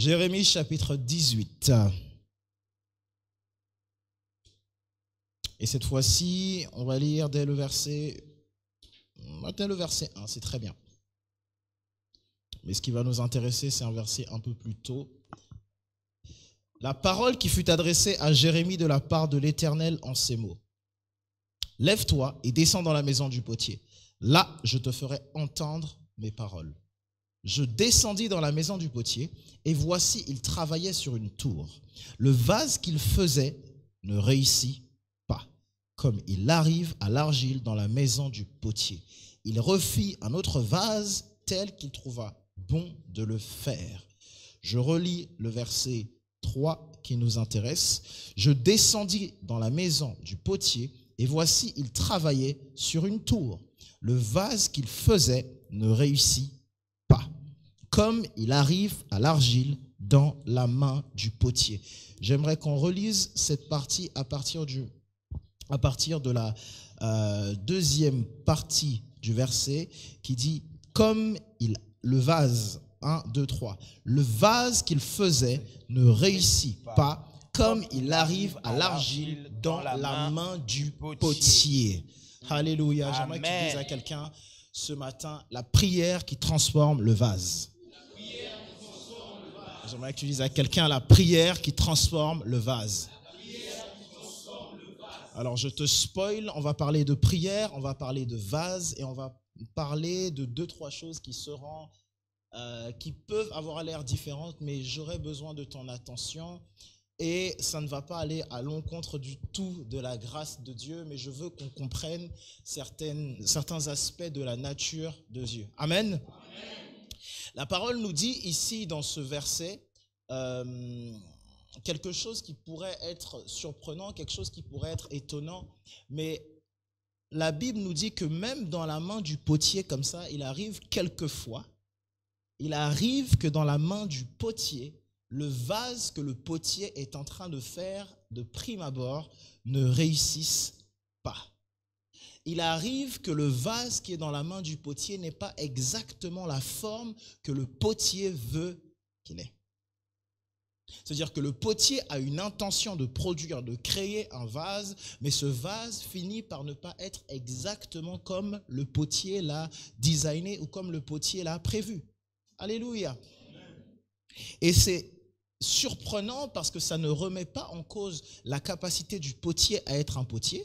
Jérémie chapitre 18. Et cette fois-ci, on va lire dès le verset 1, c'est très bien. Mais ce qui va nous intéresser, c'est un verset un peu plus tôt. La parole qui fut adressée à Jérémie de la part de l'Éternel en ces mots. Lève-toi et descends dans la maison du potier. Là, je te ferai entendre mes paroles. Je descendis dans la maison du potier, et voici, il travaillait sur une tour. Le vase qu'il faisait ne réussit pas, comme il arrive à l'argile dans la maison du potier. Il refit un autre vase tel qu'il trouva bon de le faire. Je relis le verset 3 qui nous intéresse. Je descendis dans la maison du potier, et voici, il travaillait sur une tour. Le vase qu'il faisait ne réussit pas, comme il arrive à l'argile dans la main du potier. J'aimerais qu'on relise cette partie à partir de la deuxième partie du verset qui dit « Comme le vase », 1, 2, 3, le vase qu'il faisait ne réussit pas, comme il arrive à l'argile dans la main du potier. Alléluia. J'aimerais que tu dises à quelqu'un ce matin, la prière qui transforme le vase. J'aimerais que tu dises à quelqu'un, la prière qui transforme le vase. Alors je te spoil, on va parler de prière, on va parler de vase et on va parler de 2-3 choses qui peuvent avoir l'air différentes, mais j'aurais besoin de ton attention. Et ça ne va pas aller à l'encontre du tout de la grâce de Dieu, mais je veux qu'on comprenne certains aspects de la nature de Dieu. Amen. La parole nous dit ici dans ce verset quelque chose qui pourrait être surprenant, quelque chose qui pourrait être étonnant, mais la Bible nous dit que même dans la main du potier comme ça, il arrive quelquefois, que dans la main du potier, le vase que le potier est en train de faire de prime abord ne réussisse pas. Il arrive que le vase qui est dans la main du potier n'ait pas exactement la forme que le potier veut qu'il ait. C'est-à-dire que le potier a une intention de produire, de créer un vase, mais ce vase finit par ne pas être exactement comme le potier l'a designé ou comme le potier l'a prévu. Alléluia. Et c'est surprenant parce que ça ne remet pas en cause la capacité du potier à être un potier,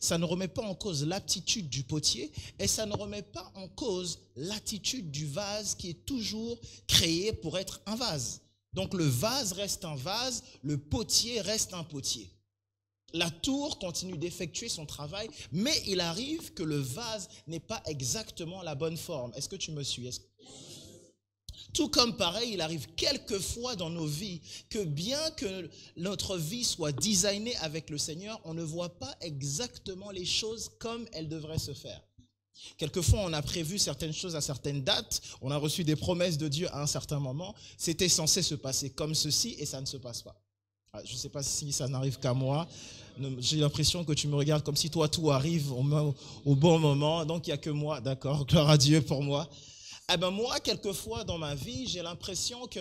ça ne remet pas en cause l'aptitude du potier et ça ne remet pas en cause l'attitude du vase qui est toujours créé pour être un vase. Donc le vase reste un vase, le potier reste un potier. La tour continue d'effectuer son travail, mais il arrive que le vase n'ait pas exactement la bonne forme. Est-ce que tu me suis ? Tout comme pareil, il arrive quelquefois dans nos vies que bien que notre vie soit designée avec le Seigneur, on ne voit pas exactement les choses comme elles devraient se faire. Quelquefois, on a prévu certaines choses à certaines dates, on a reçu des promesses de Dieu à un certain moment, c'était censé se passer comme ceci et ça ne se passe pas. Je ne sais pas si ça n'arrive qu'à moi, j'ai l'impression que tu me regardes comme si toi tout arrive au bon moment, donc il n'y a que moi, d'accord, gloire à Dieu pour moi. Moi, quelquefois dans ma vie, j'ai l'impression que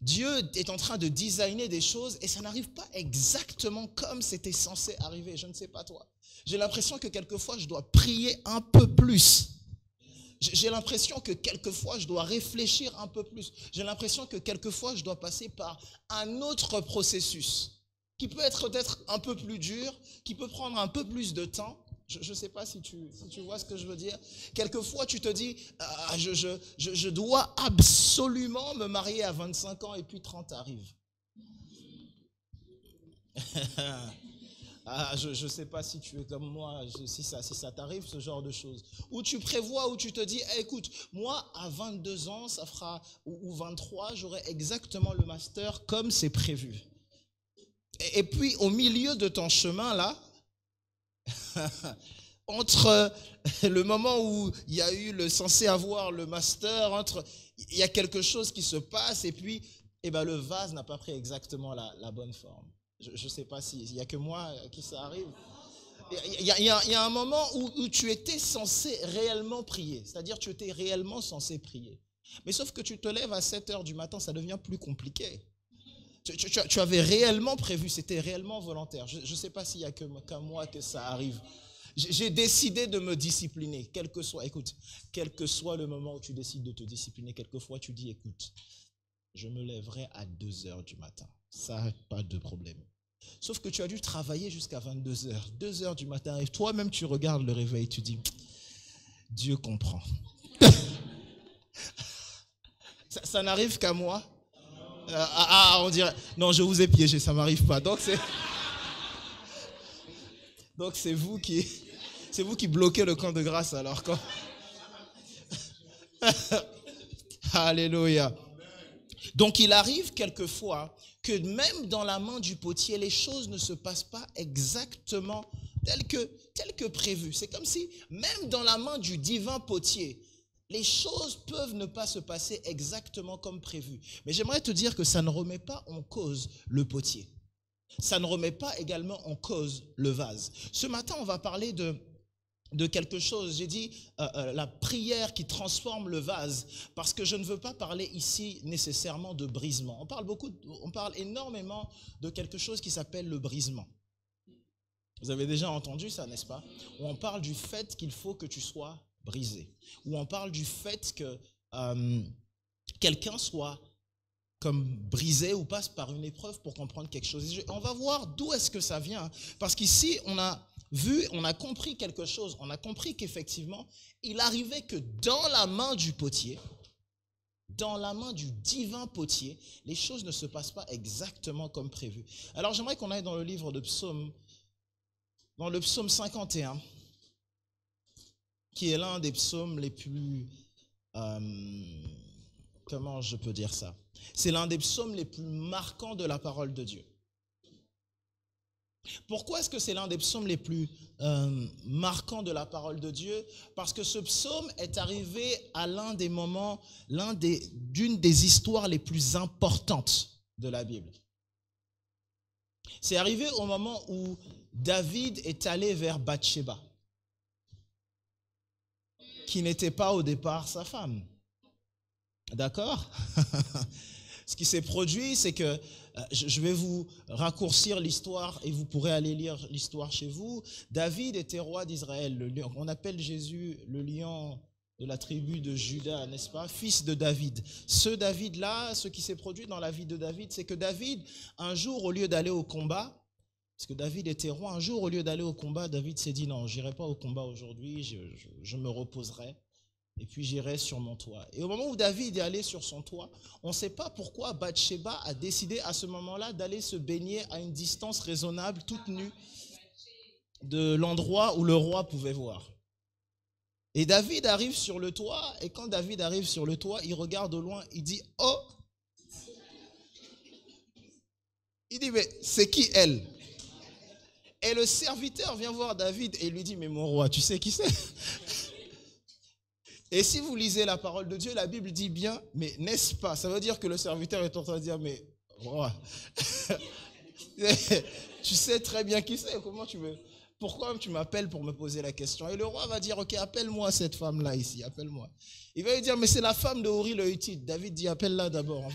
Dieu est en train de designer des choses et ça n'arrive pas exactement comme c'était censé arriver. Je ne sais pas toi. J'ai l'impression que quelquefois, je dois prier un peu plus. J'ai l'impression que quelquefois, je dois réfléchir un peu plus. J'ai l'impression que quelquefois, je dois passer par un autre processus qui peut être peut-être un peu plus dur, qui peut prendre un peu plus de temps. Je ne sais pas si tu vois ce que je veux dire. Quelquefois, tu te dis, je dois absolument me marier à 25 ans et puis 30 arrive. Je ne sais pas si tu es comme moi, si ça t'arrive, ce genre de choses. Ou tu prévois, ou tu te dis, écoute, moi, à 22 ans, ça fera, ou 23, j'aurai exactement le master comme c'est prévu. Et puis, au milieu de ton chemin, là, entre le moment où il y a eu censé avoir le master, il y a quelque chose qui se passe et puis le vase n'a pas pris exactement la bonne forme. Je ne sais pas s'il n'y a que moi à qui ça arrive. Il y a un moment où tu étais censé réellement prier, c'est-à-dire tu étais réellement censé prier. Mais sauf que tu te lèves à 7 heures du matin, ça devient plus compliqué. Tu avais réellement prévu, c'était réellement volontaire. Je ne sais pas s'il n'y a qu'à moi que ça arrive. J'ai décidé de me discipliner, quel que soit le moment où tu décides de te discipliner, quelquefois tu dis, écoute, je me lèverai à 2 heures du matin. Ça, pas de problème. Sauf que tu as dû travailler jusqu'à 22 heures. 2 heures du matin, et toi-même tu regardes le réveil, tu dis, Dieu comprend. Ça n'arrive qu'à moi. On dirait, non, je vous ai piégé, ça m'arrive pas. Donc c'est vous qui bloquez le camp de grâce alors. Alléluia. Donc il arrive quelquefois que même dans la main du potier, les choses ne se passent pas exactement telles que prévues. C'est comme si même dans la main du divin potier, les choses peuvent ne pas se passer exactement comme prévu. Mais j'aimerais te dire que ça ne remet pas en cause le potier. Ça ne remet pas également en cause le vase. Ce matin, on va parler de quelque chose. J'ai dit la prière qui transforme le vase, parce que je ne veux pas parler ici nécessairement de brisement. On parle énormément de quelque chose qui s'appelle le brisement. Vous avez déjà entendu ça, n'est-ce pas? Où on parle du fait qu'il faut que tu sois brisé. Où on parle du fait que quelqu'un soit comme brisé ou passe par une épreuve pour comprendre quelque chose. On va voir d'où est-ce que ça vient. Parce qu'ici, on a compris quelque chose. On a compris qu'effectivement, il arrivait que dans la main du potier, dans la main du divin potier, les choses ne se passent pas exactement comme prévu. Alors, j'aimerais qu'on aille dans le livre de Psaume, dans le psaume 51, qui est l'un des psaumes les plus... comment je peux dire ça? C'est l'un des psaumes les plus marquants de la parole de Dieu. Pourquoi est-ce que c'est l'un des psaumes les plus marquants de la parole de Dieu? Parce que ce psaume est arrivé à l'un des moments, d'une des histoires les plus importantes de la Bible. C'est arrivé au moment où David est allé vers Bathsheba, qui n'était pas au départ sa femme. D'accord? Ce qui s'est produit, c'est que je vais vous raccourcir l'histoire et vous pourrez aller lire l'histoire chez vous. David était roi d'Israël. On appelle Jésus le lion de la tribu de Juda, n'est-ce pas? Fils de David. Ce David-là, ce qui s'est produit dans la vie de David, c'est que David, un jour, au lieu d'aller au combat, parce que David était roi, un jour, au lieu d'aller au combat, David s'est dit, non, j'irai pas au combat aujourd'hui, je me reposerai. Et puis j'irai sur mon toit. Et au moment où David est allé sur son toit, on ne sait pas pourquoi Bathsheba a décidé à ce moment-là d'aller se baigner à une distance raisonnable, toute nue, de l'endroit où le roi pouvait voir. Et David arrive sur le toit, et quand David arrive sur le toit, il regarde au loin, il dit « Oh !» Il dit « Mais c'est qui elle ?» Et le serviteur vient voir David et lui dit « Mais mon roi, tu sais qui c'est ?» Et si vous lisez la parole de Dieu, la Bible dit bien, mais n'est-ce pas? Ça veut dire que le serviteur est en train de dire, mais roi, tu sais très bien qui c'est, pourquoi tu m'appelles pour me poser la question? Et le roi va dire, ok, appelle-moi cette femme-là ici, appelle-moi. Il va lui dire, mais c'est la femme de Uri le Hittite. David dit, appelle-la d'abord.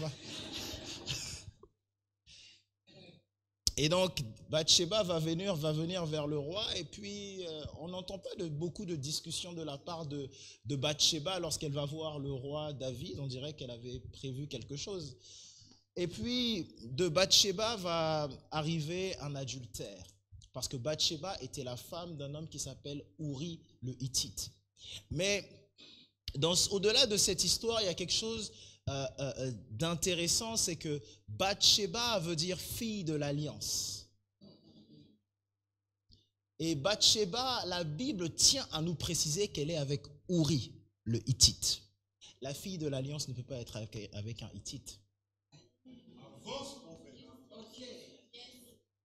Et donc, Bathsheba va venir vers le roi, et puis on n'entend pas beaucoup de discussions de la part de Bathsheba lorsqu'elle va voir le roi David. On dirait qu'elle avait prévu quelque chose. Et puis, de Bathsheba va arriver un adultère, parce que Bathsheba était la femme d'un homme qui s'appelle Uri le Hittite. Mais au-delà de cette histoire, il y a quelque chose d'intéressant, c'est que Bathsheba veut dire fille de l'alliance. Et Bathsheba, la Bible tient à nous préciser qu'elle est avec Uri, le Hittite. La fille de l'alliance ne peut pas être avec un Hittite.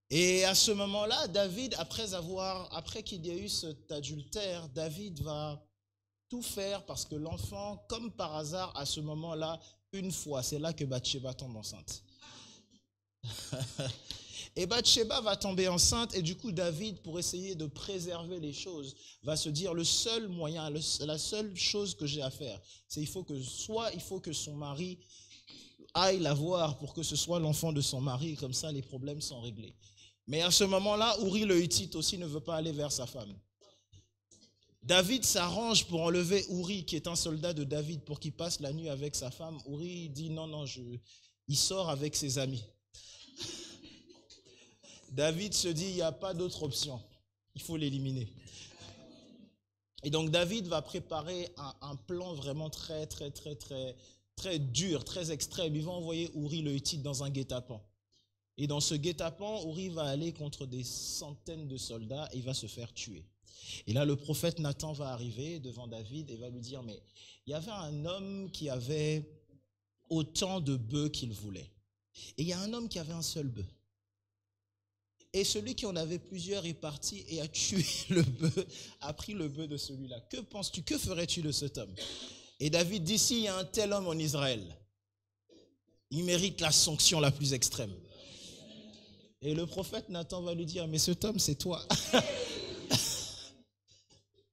Et à ce moment-là, David, après qu'il y ait eu cet adultère, David va tout faire parce que l'enfant, comme par hasard, à ce moment-là, une fois, c'est là que Bathsheba tombe enceinte. Et Bathsheba va tomber enceinte et du coup David, pour essayer de préserver les choses, va se dire le seul moyen, la seule chose que j'ai à faire, c'est il faut que son mari aille la voir pour que ce soit l'enfant de son mari, comme ça les problèmes sont réglés. Mais à ce moment-là, Uri le Hittite aussi ne veut pas aller vers sa femme. David s'arrange pour enlever Uri, qui est un soldat de David, pour qu'il passe la nuit avec sa femme. Uri dit non, il sort avec ses amis. David se dit, il n'y a pas d'autre option, il faut l'éliminer. Et donc David va préparer un plan vraiment très dur, très extrême. Il va envoyer Uri le Hittite dans un guet-apens. Et dans ce guet-apens, Uri va aller contre des centaines de soldats et il va se faire tuer. Et là, le prophète Nathan va arriver devant David et va lui dire, mais il y avait un homme qui avait autant de bœufs qu'il voulait. Et il y a un homme qui avait un seul bœuf. Et celui qui en avait plusieurs est parti et a tué le bœuf, a pris le bœuf de celui-là. Que penses-tu, que ferais-tu de cet homme? Et David dit, s'il y a un tel homme en Israël, il mérite la sanction la plus extrême. Et le prophète Nathan va lui dire, mais cet homme, c'est toi.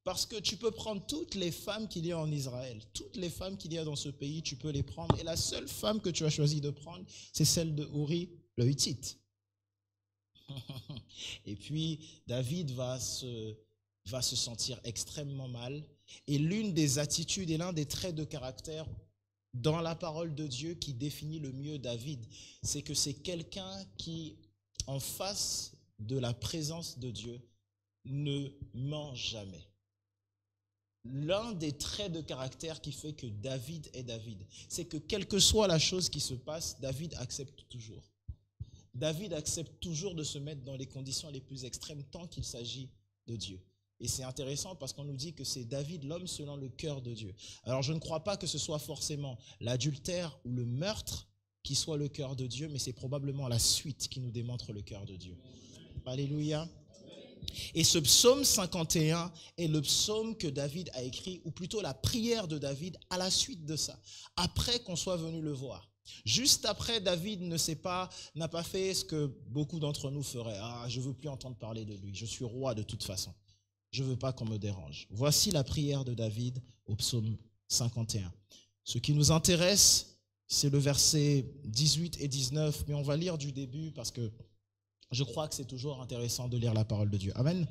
Parce que tu peux prendre toutes les femmes qu'il y a en Israël, toutes les femmes qu'il y a dans ce pays, tu peux les prendre. Et la seule femme que tu as choisi de prendre, c'est celle de Uri le Hittite. Et puis, David va se sentir extrêmement mal. Et l'une des attitudes et l'un des traits de caractère dans la parole de Dieu qui définit le mieux David, c'est que c'est quelqu'un qui, en face de la présence de Dieu, ne ment jamais. L'un des traits de caractère qui fait que David est David, c'est que quelle que soit la chose qui se passe, David accepte toujours. David accepte toujours de se mettre dans les conditions les plus extrêmes tant qu'il s'agit de Dieu. Et c'est intéressant parce qu'on nous dit que c'est David, l'homme selon le cœur de Dieu. Alors je ne crois pas que ce soit forcément l'adultère ou le meurtre qui soit le cœur de Dieu, mais c'est probablement la suite qui nous démontre le cœur de Dieu. Alléluia. Et ce psaume 51 est le psaume que David a écrit, ou plutôt la prière de David à la suite de ça, après qu'on soit venu le voir. Juste après, David n'a pas fait ce que beaucoup d'entre nous feraient. Ah, je ne veux plus entendre parler de lui, je suis roi de toute façon. Je ne veux pas qu'on me dérange. Voici la prière de David au psaume 51. Ce qui nous intéresse, c'est le verset 18 et 19, mais on va lire du début parce que je crois que c'est toujours intéressant de lire la parole de Dieu. Amen.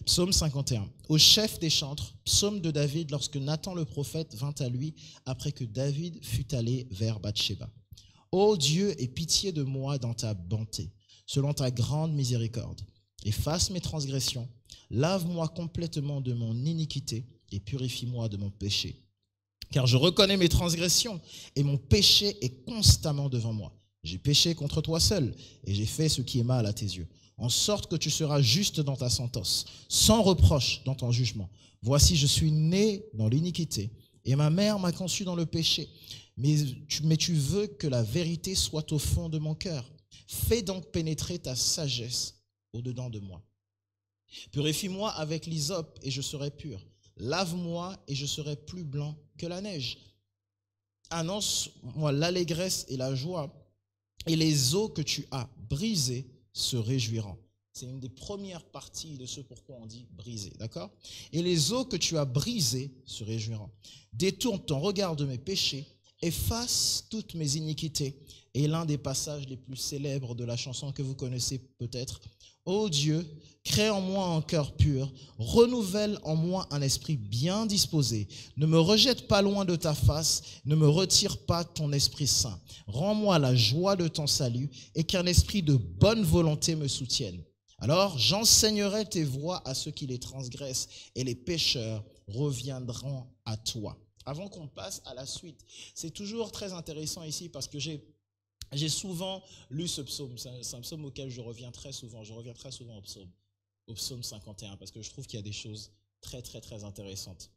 Psaume 51. Au chef des chantres, psaume de David lorsque Nathan le prophète vint à lui après que David fut allé vers Bathsheba. Ô Dieu, aie pitié de moi dans ta bonté, selon ta grande miséricorde. Efface mes transgressions, lave-moi complètement de mon iniquité et purifie-moi de mon péché. Car je reconnais mes transgressions et mon péché est constamment devant moi. J'ai péché contre toi seul et j'ai fait ce qui est mal à tes yeux, en sorte que tu seras juste dans ta sentence, sans reproche dans ton jugement. Voici, je suis né dans l'iniquité et ma mère m'a conçu dans le péché. Mais tu veux que la vérité soit au fond de mon cœur. Fais donc pénétrer ta sagesse au-dedans de moi. Purifie-moi avec l'hysope et je serai pur. Lave-moi et je serai plus blanc que la neige. Annonce-moi l'allégresse et la joie, et les eaux que tu as brisées se réjouiront. C'est une des premières parties de ce pourquoi on dit briser, d'accord? Et les eaux que tu as brisées se réjouiront. Détourne ton regard de mes péchés, efface toutes mes iniquités. Et l'un des passages les plus célèbres de la chanson que vous connaissez peut-être. Ô Dieu, crée en moi un cœur pur, renouvelle en moi un esprit bien disposé. Ne me rejette pas loin de ta face, ne me retire pas ton Esprit Saint. Rends-moi la joie de ton salut et qu'un esprit de bonne volonté me soutienne. Alors j'enseignerai tes voies à ceux qui les transgressent et les pécheurs reviendront à toi. Avant qu'on passe à la suite, c'est toujours très intéressant ici parce que j'ai souvent lu ce psaume. C'est un psaume auquel je reviens très souvent. Je reviens très souvent au psaume 51 parce que je trouve qu'il y a des choses très intéressantes.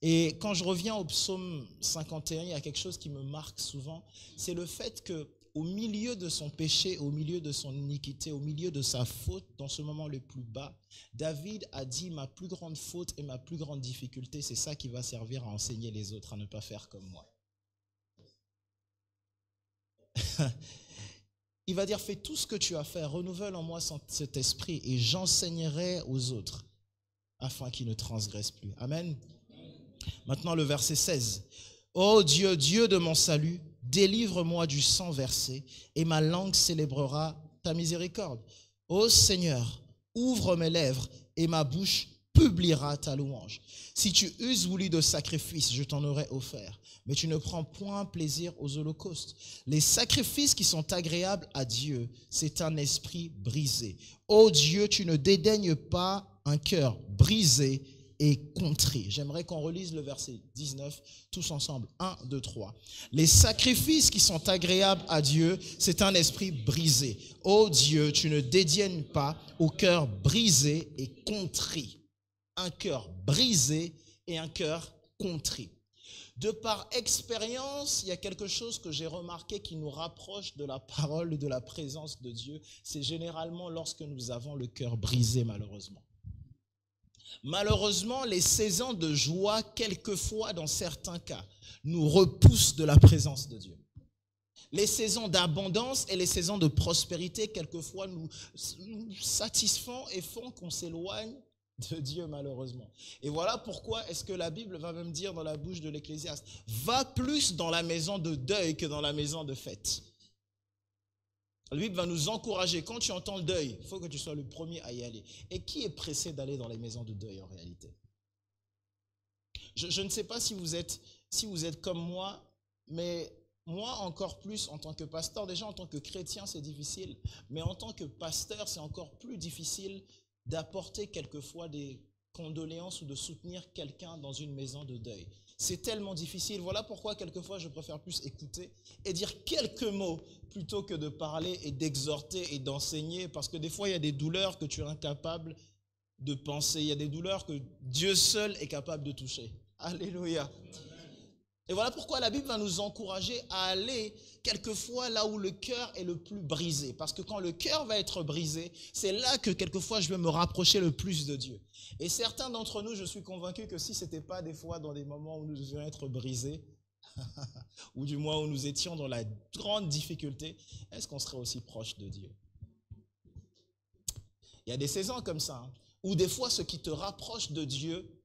Et quand je reviens au psaume 51, il y a quelque chose qui me marque souvent, c'est le fait que au milieu de son péché, au milieu de son iniquité, au milieu de sa faute, dans ce moment le plus bas, David a dit, ma plus grande faute et ma plus grande difficulté, c'est ça qui va servir à enseigner les autres à ne pas faire comme moi. Il va dire, fais tout ce que tu as fait, renouvelle en moi cet esprit et j'enseignerai aux autres afin qu'ils ne transgressent plus. Amen. Maintenant le verset 16. Ô Dieu, Dieu de mon salut, délivre-moi du sang versé et ma langue célébrera ta miséricorde. Ô Seigneur, ouvre mes lèvres et ma bouche publiera ta louange. Si tu eusses voulu de sacrifices, je t'en aurais offert, mais tu ne prends point plaisir aux holocaustes. Les sacrifices qui sont agréables à Dieu, c'est un esprit brisé. Ô Dieu, tu ne dédaignes pas un cœur brisé et contrit. J'aimerais qu'on relise le verset 19 tous ensemble. 1, 2, 3. Les sacrifices qui sont agréables à Dieu, c'est un esprit brisé. Ô Dieu, tu ne dédaignes pas au cœur brisé et contrit. Un cœur brisé et un cœur contrit. De par expérience, il y a quelque chose que j'ai remarqué qui nous rapproche de la parole et de la présence de Dieu. C'est généralement lorsque nous avons le cœur brisé, malheureusement. Malheureusement, les saisons de joie, quelquefois, dans certains cas, nous repoussent de la présence de Dieu. Les saisons d'abondance et les saisons de prospérité, quelquefois, nous satisfont et font qu'on s'éloigne de Dieu, malheureusement. Et voilà pourquoi est-ce que la Bible va même dire dans la bouche de l'Ecclésiaste, va plus dans la maison de deuil que dans la maison de fête. La Bible va nous encourager. Quand tu entends le deuil, il faut que tu sois le premier à y aller. Et qui est pressé d'aller dans les maisons de deuil en réalité? Je ne sais pas si vous êtes comme moi, mais moi encore plus en tant que pasteur. Déjà en tant que chrétien, c'est difficile. Mais en tant que pasteur, c'est encore plus difficile d'apporter quelquefois des condoléances ou de soutenir quelqu'un dans une maison de deuil. C'est tellement difficile. Voilà pourquoi quelquefois je préfère plus écouter et dire quelques mots plutôt que de parler et d'exhorter et d'enseigner, parce que des fois il y a des douleurs que tu es incapable de penser, il y a des douleurs que Dieu seul est capable de toucher. Alléluia. Et voilà pourquoi la Bible va nous encourager à aller quelquefois là où le cœur est le plus brisé. Parce que quand le cœur va être brisé, c'est là que quelquefois je vais me rapprocher le plus de Dieu. Et certains d'entre nous, je suis convaincu que si ce n'était pas des fois dans des moments où nous devions être brisés, ou du moins où nous étions dans la grande difficulté, est-ce qu'on serait aussi proche de Dieu? Il y a des saisons comme ça, hein, où des fois ce qui te rapproche de Dieu,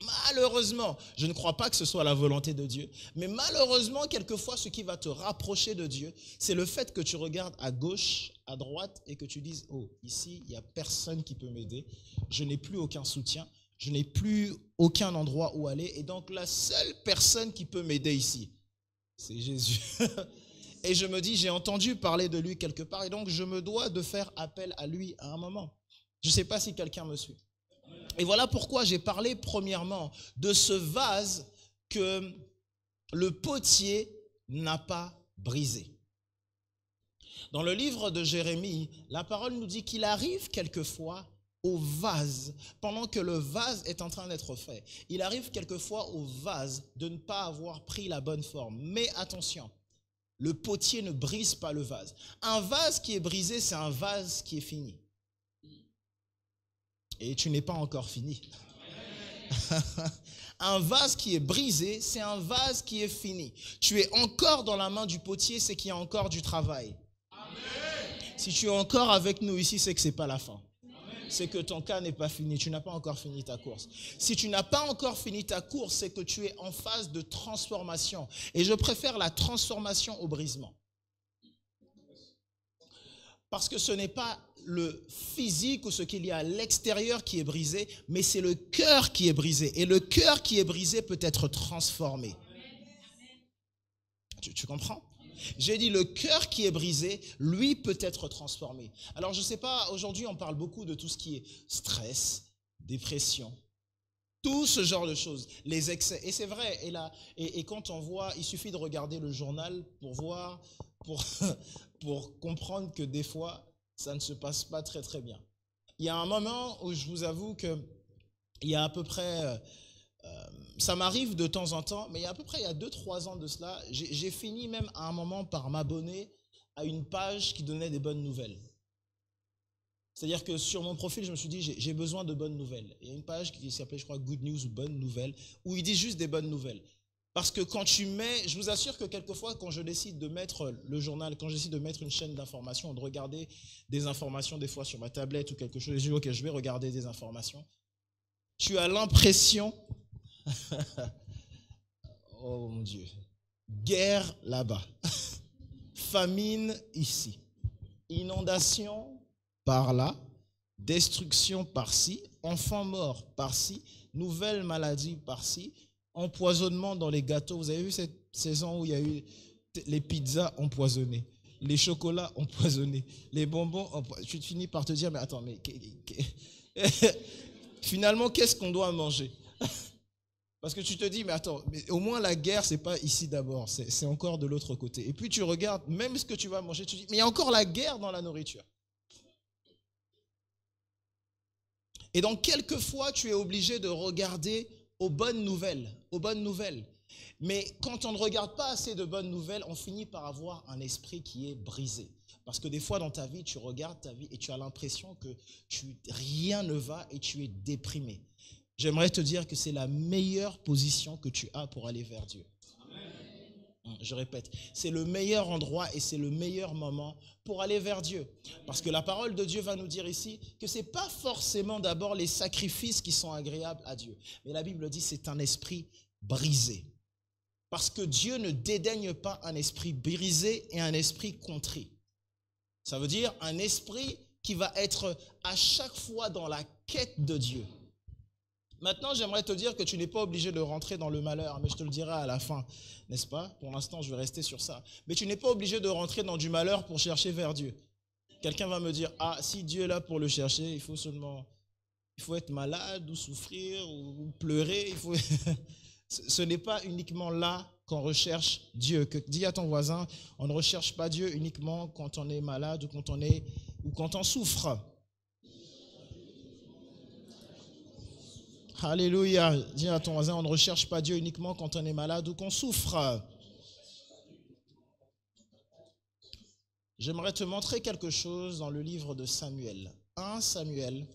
malheureusement, je ne crois pas que ce soit la volonté de Dieu, mais malheureusement, quelquefois, ce qui va te rapprocher de Dieu, c'est le fait que tu regardes à gauche, à droite et que tu dises, oh, ici, il n'y a personne qui peut m'aider, je n'ai plus aucun soutien, je n'ai plus aucun endroit où aller, et donc la seule personne qui peut m'aider ici, c'est Jésus. Et je me dis, j'ai entendu parler de lui quelque part, et donc je me dois de faire appel à lui à un moment. Je ne sais pas si quelqu'un me suit. Et voilà pourquoi j'ai parlé premièrement de ce vase que le potier n'a pas brisé. Dans le livre de Jérémie, la parole nous dit qu'il arrive quelquefois au vase, pendant que le vase est en train d'être fait. Il arrive quelquefois au vase de ne pas avoir pris la bonne forme. Mais attention, le potier ne brise pas le vase. Un vase qui est brisé, c'est un vase qui est fini. Et tu n'es pas encore fini. Un vase qui est brisé, c'est un vase qui est fini. Tu es encore dans la main du potier, c'est qu'il y a encore du travail. Amen. Si tu es encore avec nous ici, c'est que ce n'est pas la fin. C'est que ton cas n'est pas fini, tu n'as pas encore fini ta course. Si tu n'as pas encore fini ta course, c'est que tu es en phase de transformation. Et je préfère la transformation au brisement. Parce que ce n'est pas le physique ou ce qu'il y a à l'extérieur qui est brisé, mais c'est le cœur qui est brisé. Et le cœur qui est brisé peut être transformé. Tu comprends? J'ai dit le cœur qui est brisé, lui peut être transformé. Alors je ne sais pas, aujourd'hui on parle beaucoup de tout ce qui est stress, dépression, tout ce genre de choses, les excès. Et c'est vrai, et quand on voit, il suffit de regarder le journal pour voir, pour comprendre que des fois, ça ne se passe pas très très bien. Il y a un moment où je vous avoue que il y a à peu près, ça m'arrive de temps en temps, mais il y a à peu près il y a 2-3 ans de cela, j'ai fini même à un moment par m'abonner à une page qui donnait des bonnes nouvelles. C'est-à-dire que sur mon profil, je me suis dit, j'ai besoin de bonnes nouvelles. Il y a une page qui s'appelait, je crois, Good News ou Bonnes Nouvelles, où ils disent juste des bonnes nouvelles. Parce que quand tu mets, je vous assure que quelquefois, quand je décide de mettre le journal, quand je décide de mettre une chaîne d'information, de regarder des informations des fois sur ma tablette ou quelque chose, je dis, ok, je vais regarder des informations. Tu as l'impression, oh mon Dieu, guerre là-bas, famine ici, inondation par là, destruction par-ci, enfants morts par-ci, nouvelles maladies par-ci, empoisonnement dans les gâteaux. Vous avez vu cette saison où il y a eu les pizzas empoisonnées, les chocolats empoisonnés, les bonbons empoisonnés. Tu finis par te dire, mais attends, mais finalement, qu'est-ce qu'on doit manger? Parce que tu te dis, mais attends, mais au moins la guerre, c'est pas ici d'abord, c'est encore de l'autre côté. Et puis tu regardes, même ce que tu vas manger, tu te dis, mais il y a encore la guerre dans la nourriture. Et donc, quelquefois, tu es obligé de regarder aux bonnes nouvelles, aux bonnes nouvelles. Mais quand on ne regarde pas assez de bonnes nouvelles, on finit par avoir un esprit qui est brisé. Parce que des fois, dans ta vie, tu regardes ta vie et tu as l'impression que rien ne va et tu es déprimé. J'aimerais te dire que c'est la meilleure position que tu as pour aller vers Dieu. Je répète, c'est le meilleur endroit et c'est le meilleur moment pour aller vers Dieu. Parce que la parole de Dieu va nous dire ici que ce n'est pas forcément d'abord les sacrifices qui sont agréables à Dieu. Mais la Bible dit que c'est un esprit brisé. Parce que Dieu ne dédaigne pas un esprit brisé et un esprit contrit. Ça veut dire un esprit qui va être à chaque fois dans la quête de Dieu. Maintenant, j'aimerais te dire que tu n'es pas obligé de rentrer dans le malheur, mais je te le dirai à la fin, n'est-ce pas? Pour l'instant, je vais rester sur ça. Mais tu n'es pas obligé de rentrer dans du malheur pour chercher vers Dieu. Quelqu'un va me dire, ah, si Dieu est là pour le chercher, il faut être malade ou souffrir ou pleurer. Ce n'est pas uniquement là qu'on recherche Dieu. Dis à ton voisin, on ne recherche pas Dieu uniquement quand on est malade ou quand on souffre. Alléluia. Dis à ton voisin, on ne recherche pas Dieu uniquement quand on est malade ou qu'on souffre. J'aimerais te montrer quelque chose dans le livre de Samuel. 1 Samuel.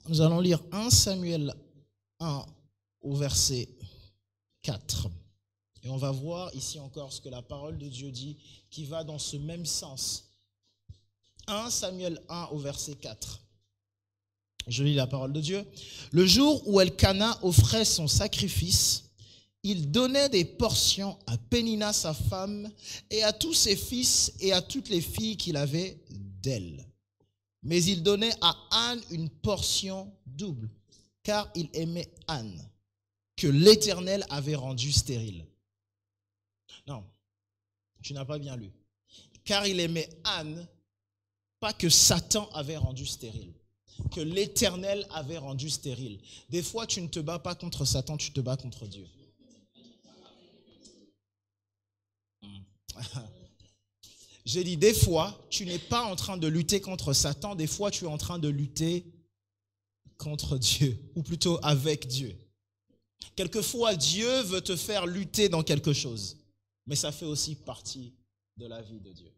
Nous allons lire 1 Samuel 1 au verset 4. Et on va voir ici encore ce que la parole de Dieu dit, qui va dans ce même sens. 1 Samuel 1 au verset 4. Je lis la parole de Dieu. Le jour où Elkana offrait son sacrifice, il donnait des portions à Pénina sa femme et à tous ses fils et à toutes les filles qu'il avait d'elle. Mais il donnait à Anne une portion double, car il aimait Anne, que l'Éternel avait rendue stérile. Non, tu n'as pas bien lu. Car il aimait Anne, pas que Satan avait rendu stérile, que l'Éternel avait rendu stérile. Des fois, tu ne te bats pas contre Satan, tu te bats contre Dieu. J'ai dit, des fois, tu n'es pas en train de lutter contre Satan, des fois, tu es en train de lutter contre Dieu, ou plutôt avec Dieu. Quelquefois, Dieu veut te faire lutter dans quelque chose, mais ça fait aussi partie de la vie de Dieu.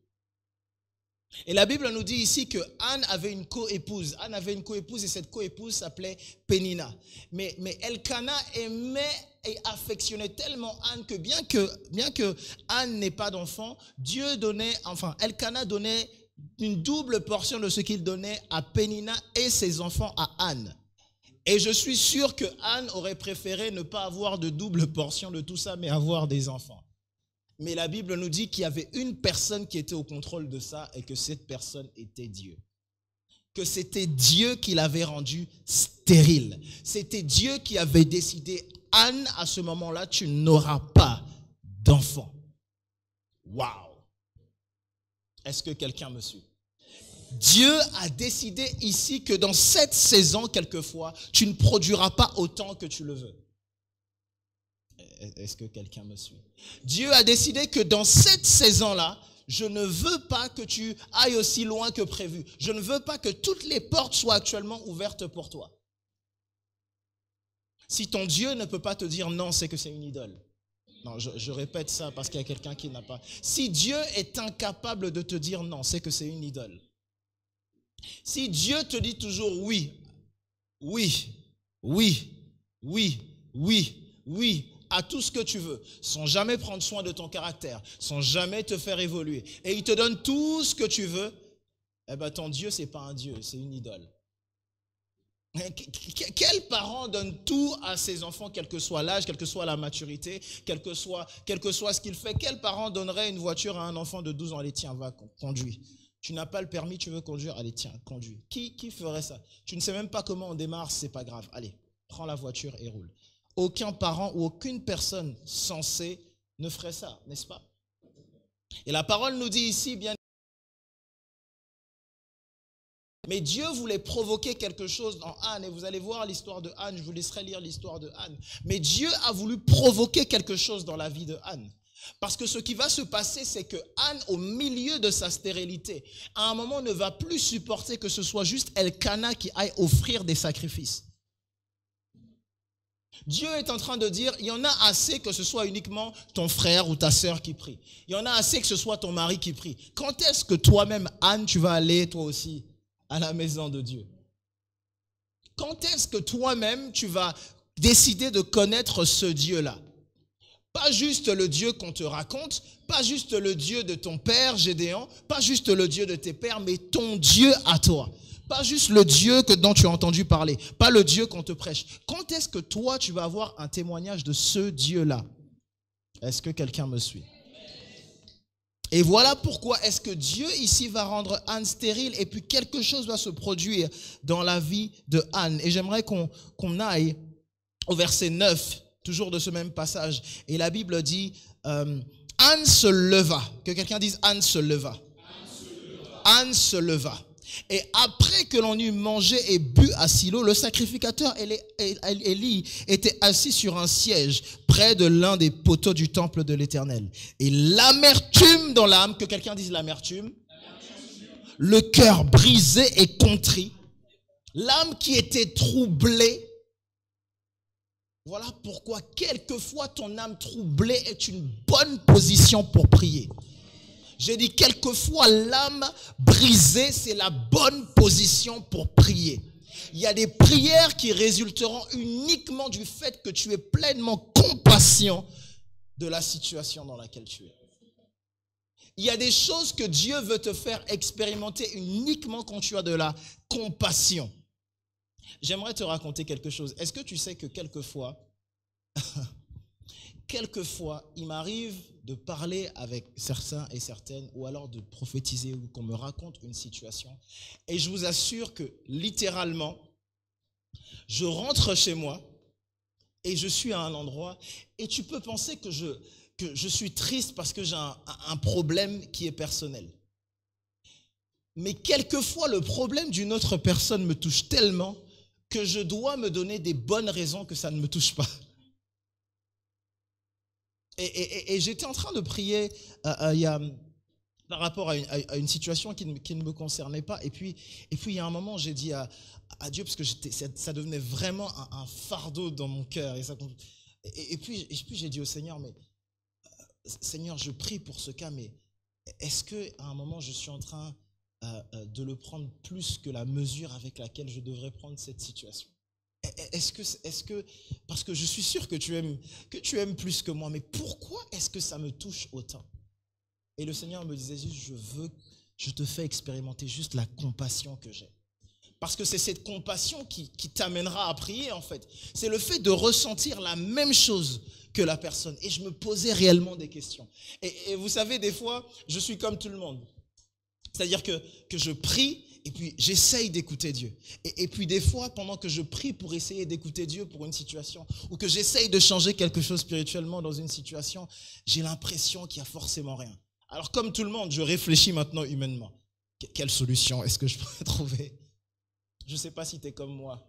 Et la Bible nous dit ici que Anne avait une coépouse. Anne avait une coépouse et cette coépouse s'appelait Pénina. Mais Elkana aimait et affectionnait tellement Anne que bien que Anne n'ait pas d'enfant, Elkana donnait une double portion de ce qu'il donnait à Pénina et ses enfants à Anne. Et je suis sûr que Anne aurait préféré ne pas avoir de double portion de tout ça, mais avoir des enfants. Mais la Bible nous dit qu'il y avait une personne qui était au contrôle de ça et que cette personne était Dieu. Que c'était Dieu qui l'avait rendu stérile. C'était Dieu qui avait décidé, Anne, à ce moment-là, tu n'auras pas d'enfant. Waouh! Est-ce que quelqu'un me suit? Dieu a décidé ici que dans cette saison, quelquefois, tu ne produiras pas autant que tu le veux. Est-ce que quelqu'un me suit? Dieu a décidé que dans cette saison-là, je ne veux pas que tu ailles aussi loin que prévu. Je ne veux pas que toutes les portes soient actuellement ouvertes pour toi. Si ton Dieu ne peut pas te dire non, c'est que c'est une idole. Non, je répète ça parce qu'il y a quelqu'un qui n'a pas. Si Dieu est incapable de te dire non, c'est que c'est une idole. Si Dieu te dit toujours oui, oui, oui, oui, oui, oui, à tout ce que tu veux, sans jamais prendre soin de ton caractère, sans jamais te faire évoluer, et il te donne tout ce que tu veux, eh bien ton Dieu, ce n'est pas un Dieu, c'est une idole. Quel parent donne tout à ses enfants, quel que soit l'âge, quelle que soit la maturité, quel que soit ce qu'il fait? Quel parent donnerait une voiture à un enfant de 12 ans? Allez, tiens, va, conduis. Tu n'as pas le permis, tu veux conduire? Allez, tiens, conduis. Qui ferait ça? Tu ne sais même pas comment on démarre, c'est pas grave. Allez, prends la voiture et roule. Aucun parent ou aucune personne censée ne ferait ça, n'est-ce pas? Et la parole nous dit ici, bien. Mais Dieu voulait provoquer quelque chose dans Anne, et vous allez voir l'histoire de Anne, je vous laisserai lire l'histoire de Anne. Mais Dieu a voulu provoquer quelque chose dans la vie de Anne. Parce que ce qui va se passer, c'est que Anne, au milieu de sa stérilité, à un moment ne va plus supporter que ce soit juste Elkana qui aille offrir des sacrifices. Dieu est en train de dire, il y en a assez que ce soit uniquement ton frère ou ta sœur qui prie. Il y en a assez que ce soit ton mari qui prie. Quand est-ce que toi-même, Anne, tu vas aller toi aussi à la maison de Dieu? Quand est-ce que toi-même tu vas décider de connaître ce Dieu-là? Pas juste le Dieu qu'on te raconte, pas juste le Dieu de ton père Gédéon, pas juste le Dieu de tes pères, mais ton Dieu à toi. Pas juste le Dieu dont tu as entendu parler, pas le Dieu qu'on te prêche. Quand est-ce que toi tu vas avoir un témoignage de ce Dieu-là? Est-ce que quelqu'un me suit? Et voilà pourquoi est-ce que Dieu ici va rendre Anne stérile, et puis quelque chose va se produire dans la vie de Anne. Et j'aimerais qu'on aille au verset 9, toujours de ce même passage. Et la Bible dit, Anne se leva. Que quelqu'un dise Anne se leva. Anne se leva. Et après que l'on eut mangé et bu à Silo, le sacrificateur Élie était assis sur un siège près de l'un des poteaux du temple de l'Éternel. Et l'amertume dans l'âme, que quelqu'un dise l'amertume, le cœur brisé et contrit, l'âme qui était troublée. Voilà pourquoi quelquefois ton âme troublée est une bonne position pour prier. J'ai dit quelquefois l'âme brisée, c'est la bonne position pour prier. Il y a des prières qui résulteront uniquement du fait que tu es pleinement compatient de la situation dans laquelle tu es. Il y a des choses que Dieu veut te faire expérimenter uniquement quand tu as de la compassion. J'aimerais te raconter quelque chose. Est-ce que tu sais que quelquefois, il m'arrive de parler avec certains et certaines, ou alors de prophétiser, ou qu'on me raconte une situation, et je vous assure que littéralement, je rentre chez moi et je suis à un endroit, et tu peux penser que je suis triste parce que j'ai un problème qui est personnel. Mais quelquefois, le problème d'une autre personne me touche tellement que je dois me donner des bonnes raisons que ça ne me touche pas. Et j'étais en train de prier par rapport à une situation qui ne me concernait pas. Et puis il y a un moment, j'ai dit à Dieu, parce que ça devenait vraiment un fardeau dans mon cœur. Et puis j'ai dit au Seigneur, mais Seigneur, je prie pour ce cas, mais est-ce qu'à un moment, je suis en train de le prendre plus que la mesure avec laquelle je devrais prendre cette situation? Est-ce que, parce que je suis sûr que tu aimes plus que moi, mais pourquoi est-ce que ça me touche autant? Et le Seigneur me disait juste, je te fais expérimenter juste la compassion que j'ai. Parce que c'est cette compassion qui t'amènera à prier, en fait. C'est le fait de ressentir la même chose que la personne. Et je me posais réellement des questions. Et vous savez, des fois, je suis comme tout le monde. C'est-à-dire que je prie, et puis j'essaye d'écouter Dieu. Et puis des fois, pendant que je prie pour essayer d'écouter Dieu pour une situation, ou que j'essaye de changer quelque chose spirituellement dans une situation, j'ai l'impression qu'il y a forcément rien. Alors comme tout le monde, je réfléchis maintenant humainement. Quelle solution est-ce que je pourrais trouver? Je ne sais pas si tu es comme moi.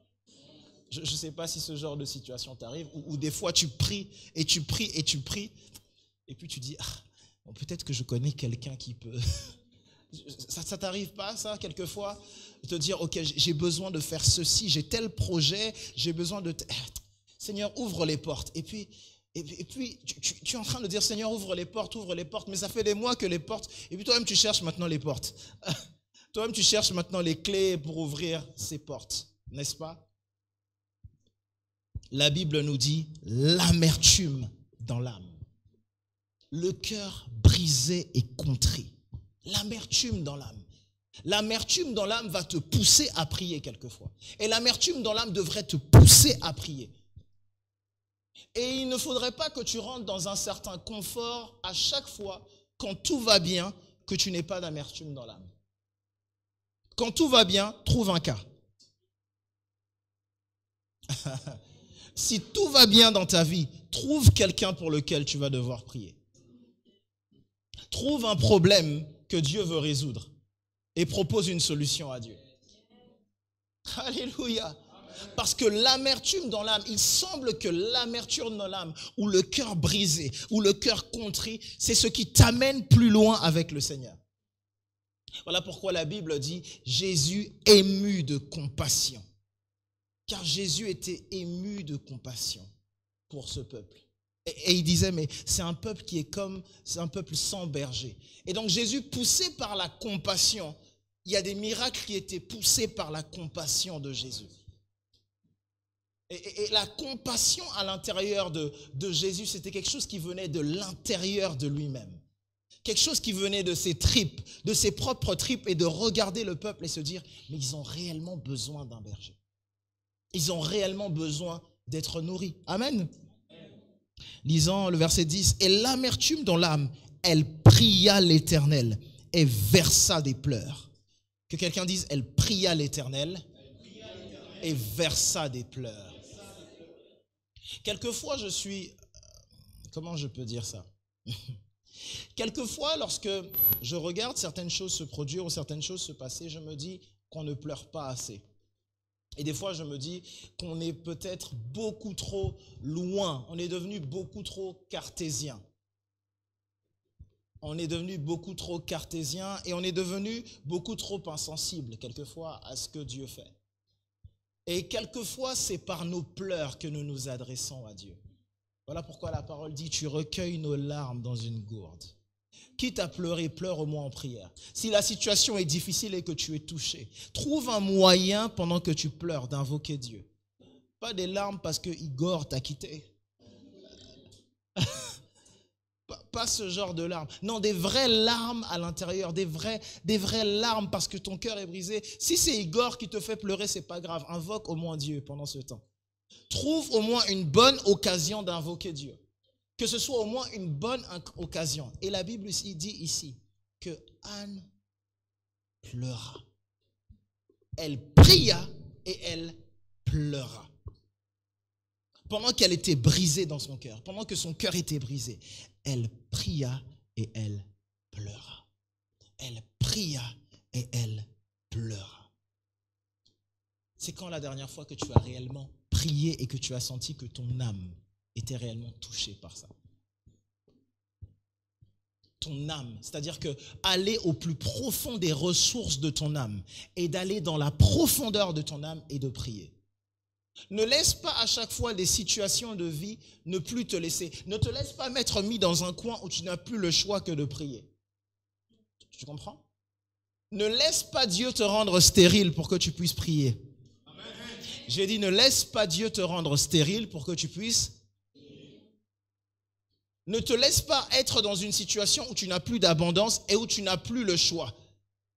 Je ne sais pas si ce genre de situation t'arrive, ou des fois tu pries, et tu pries, et tu pries, et puis tu dis, bon, peut-être que je connais quelqu'un qui peut... Ça t'arrive pas, ça, quelquefois, de te dire, ok, j'ai besoin de faire ceci, j'ai tel projet, j'ai besoin de... Seigneur, ouvre les portes. Et puis Et puis, tu es en train de dire, Seigneur, ouvre les portes, mais ça fait des mois que les portes, et puis toi-même, tu cherches maintenant les portes. Toi-même, tu cherches maintenant les clés pour ouvrir ces portes, n'est-ce pas? La Bible nous dit l'amertume dans l'âme, le cœur brisé et contrit. L'amertume dans l'âme. L'amertume dans l'âme va te pousser à prier quelquefois. Et l'amertume dans l'âme devrait te pousser à prier. Et il ne faudrait pas que tu rentres dans un certain confort à chaque fois, quand tout va bien, que tu n'aies pas d'amertume dans l'âme. Quand tout va bien, trouve un cas. Si tout va bien dans ta vie, trouve quelqu'un pour lequel tu vas devoir prier. Trouve un problème que Dieu veut résoudre et propose une solution à Dieu. Alléluia. Parce que l'amertume dans l'âme, il semble que l'amertume dans l'âme, ou le cœur brisé, ou le cœur contrit, c'est ce qui t'amène plus loin avec le Seigneur. Voilà pourquoi la Bible dit Jésus ému de compassion. Car Jésus était ému de compassion pour ce peuple. Et il disait, mais c'est un peuple qui est comme, c'est un peuple sans berger. Et donc Jésus, poussé par la compassion, il y a des miracles qui étaient poussés par la compassion de Jésus. Et la compassion à l'intérieur de Jésus, c'était quelque chose qui venait de l'intérieur de lui-même. Quelque chose qui venait de ses tripes, de ses propres tripes, et de regarder le peuple et se dire, mais ils ont réellement besoin d'un berger. Ils ont réellement besoin d'être nourris. Amen. Lisons le verset 10. Et l'amertume dans l'âme, elle pria l'Éternel et versa des pleurs. Que quelqu'un dise, elle pria l'Éternel et versa des pleurs. Quelquefois, comment je peux dire ça? Quelquefois, lorsque je regarde certaines choses se produire ou certaines choses se passer, je me dis qu'on ne pleure pas assez. Et des fois, je me dis qu'on est peut-être beaucoup trop loin. On est devenu beaucoup trop cartésien. On est devenu beaucoup trop cartésien et on est devenu beaucoup trop insensible, quelquefois, à ce que Dieu fait. Et quelquefois, c'est par nos pleurs que nous nous adressons à Dieu. Voilà pourquoi la parole dit, tu recueilles nos larmes dans une gourde. Quitte à pleurer, pleure au moins en prière. Si la situation est difficile et que tu es touché, trouve un moyen pendant que tu pleures d'invoquer Dieu. Pas des larmes parce que Igor t'a quitté. Pas ce genre de larmes. Non, des vraies larmes à l'intérieur, des vraies larmes parce que ton cœur est brisé. Si c'est Igor qui te fait pleurer, c'est pas grave. Invoque au moins Dieu pendant ce temps. Trouve au moins une bonne occasion d'invoquer Dieu. Que ce soit au moins une bonne occasion. Et la Bible dit ici que Anne pleura. Elle pria et elle pleura. Pendant qu'elle était brisée dans son cœur, pendant que son cœur était brisé, elle pria et elle pleura. Elle pria et elle pleura. C'est quand la dernière fois que tu as réellement prié et que tu as senti que ton âme était réellement touché par ça. Ton âme, c'est-à-dire que aller au plus profond des ressources de ton âme et d'aller dans la profondeur de ton âme et de prier. Ne laisse pas à chaque fois les situations de vie ne plus te laisser. Ne te laisse pas mettre mis dans un coin où tu n'as plus le choix que de prier. Tu comprends? Ne laisse pas Dieu te rendre stérile pour que tu puisses prier. J'ai dit, ne laisse pas Dieu te rendre stérile pour que tu puisses. Ne te laisse pas être dans une situation où tu n'as plus d'abondance et où tu n'as plus le choix.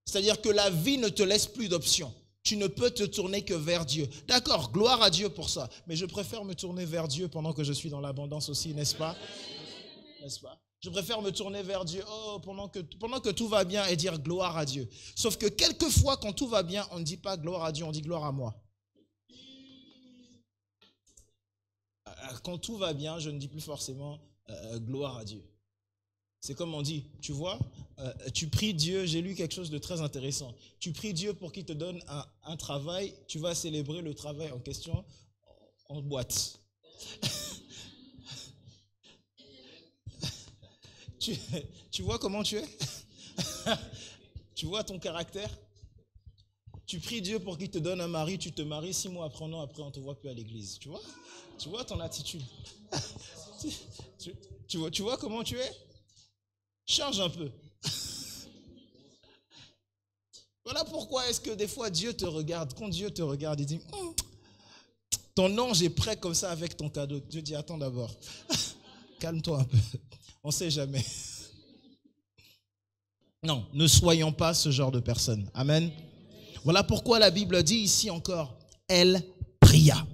C'est-à-dire que la vie ne te laisse plus d'options. Tu ne peux te tourner que vers Dieu. D'accord, gloire à Dieu pour ça. Mais je préfère me tourner vers Dieu pendant que je suis dans l'abondance aussi, n'est-ce pas? N'est-ce pas? Je préfère me tourner vers Dieu pendant que tout va bien et dire gloire à Dieu. Sauf que quelquefois, quand tout va bien, on ne dit pas gloire à Dieu, on dit gloire à moi. Quand tout va bien, je ne dis plus forcément gloire à Dieu. C'est comme on dit, tu vois, tu pries Dieu, j'ai lu quelque chose de très intéressant. Tu pries Dieu pour qu'il te donne un travail, tu vas célébrer le travail en question en boîte. Tu vois comment tu es? Tu vois ton caractère? Tu pries Dieu pour qu'il te donne un mari, tu te maries, 6 mois après, un an après, on ne te voit plus à l'église. Tu vois ton attitude. Tu vois comment tu es? Change un peu. Voilà pourquoi est-ce que des fois Dieu te regarde. Quand Dieu te regarde, il dit, ton ange est prêt comme ça avec ton cadeau. Dieu dit, attends d'abord. Calme-toi un peu. On ne sait jamais. Non, ne soyons pas ce genre de personnes. Amen. Voilà pourquoi la Bible dit ici encore, elle pria.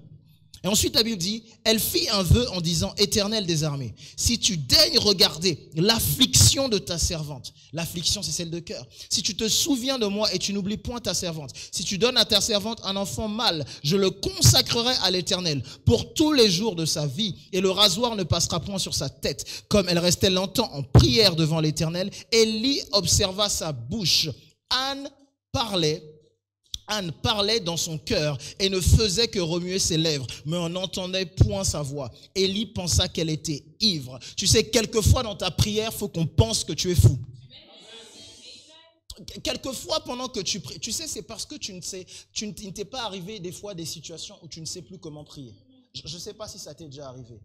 Et ensuite la Bible dit, elle fit un vœu en disant, Éternel des armées, si tu daignes regarder l'affliction de ta servante, l'affliction c'est celle de cœur, si tu te souviens de moi et tu n'oublies point ta servante, si tu donnes à ta servante un enfant mâle, je le consacrerai à l'Éternel pour tous les jours de sa vie et le rasoir ne passera point sur sa tête. Comme elle restait longtemps en prière devant l'Éternel, Élie observa sa bouche. Anne parlait dans son cœur et ne faisait que remuer ses lèvres, mais on n'entendait point sa voix. Élie pensa qu'elle était ivre. Tu sais, quelquefois dans ta prière, il faut qu'on pense que tu es fou. Quelquefois pendant que tu pries, tu sais, c'est parce que il ne t'est pas arrivé des fois des situations où tu ne sais plus comment prier. Je ne sais pas si ça t'est déjà arrivé.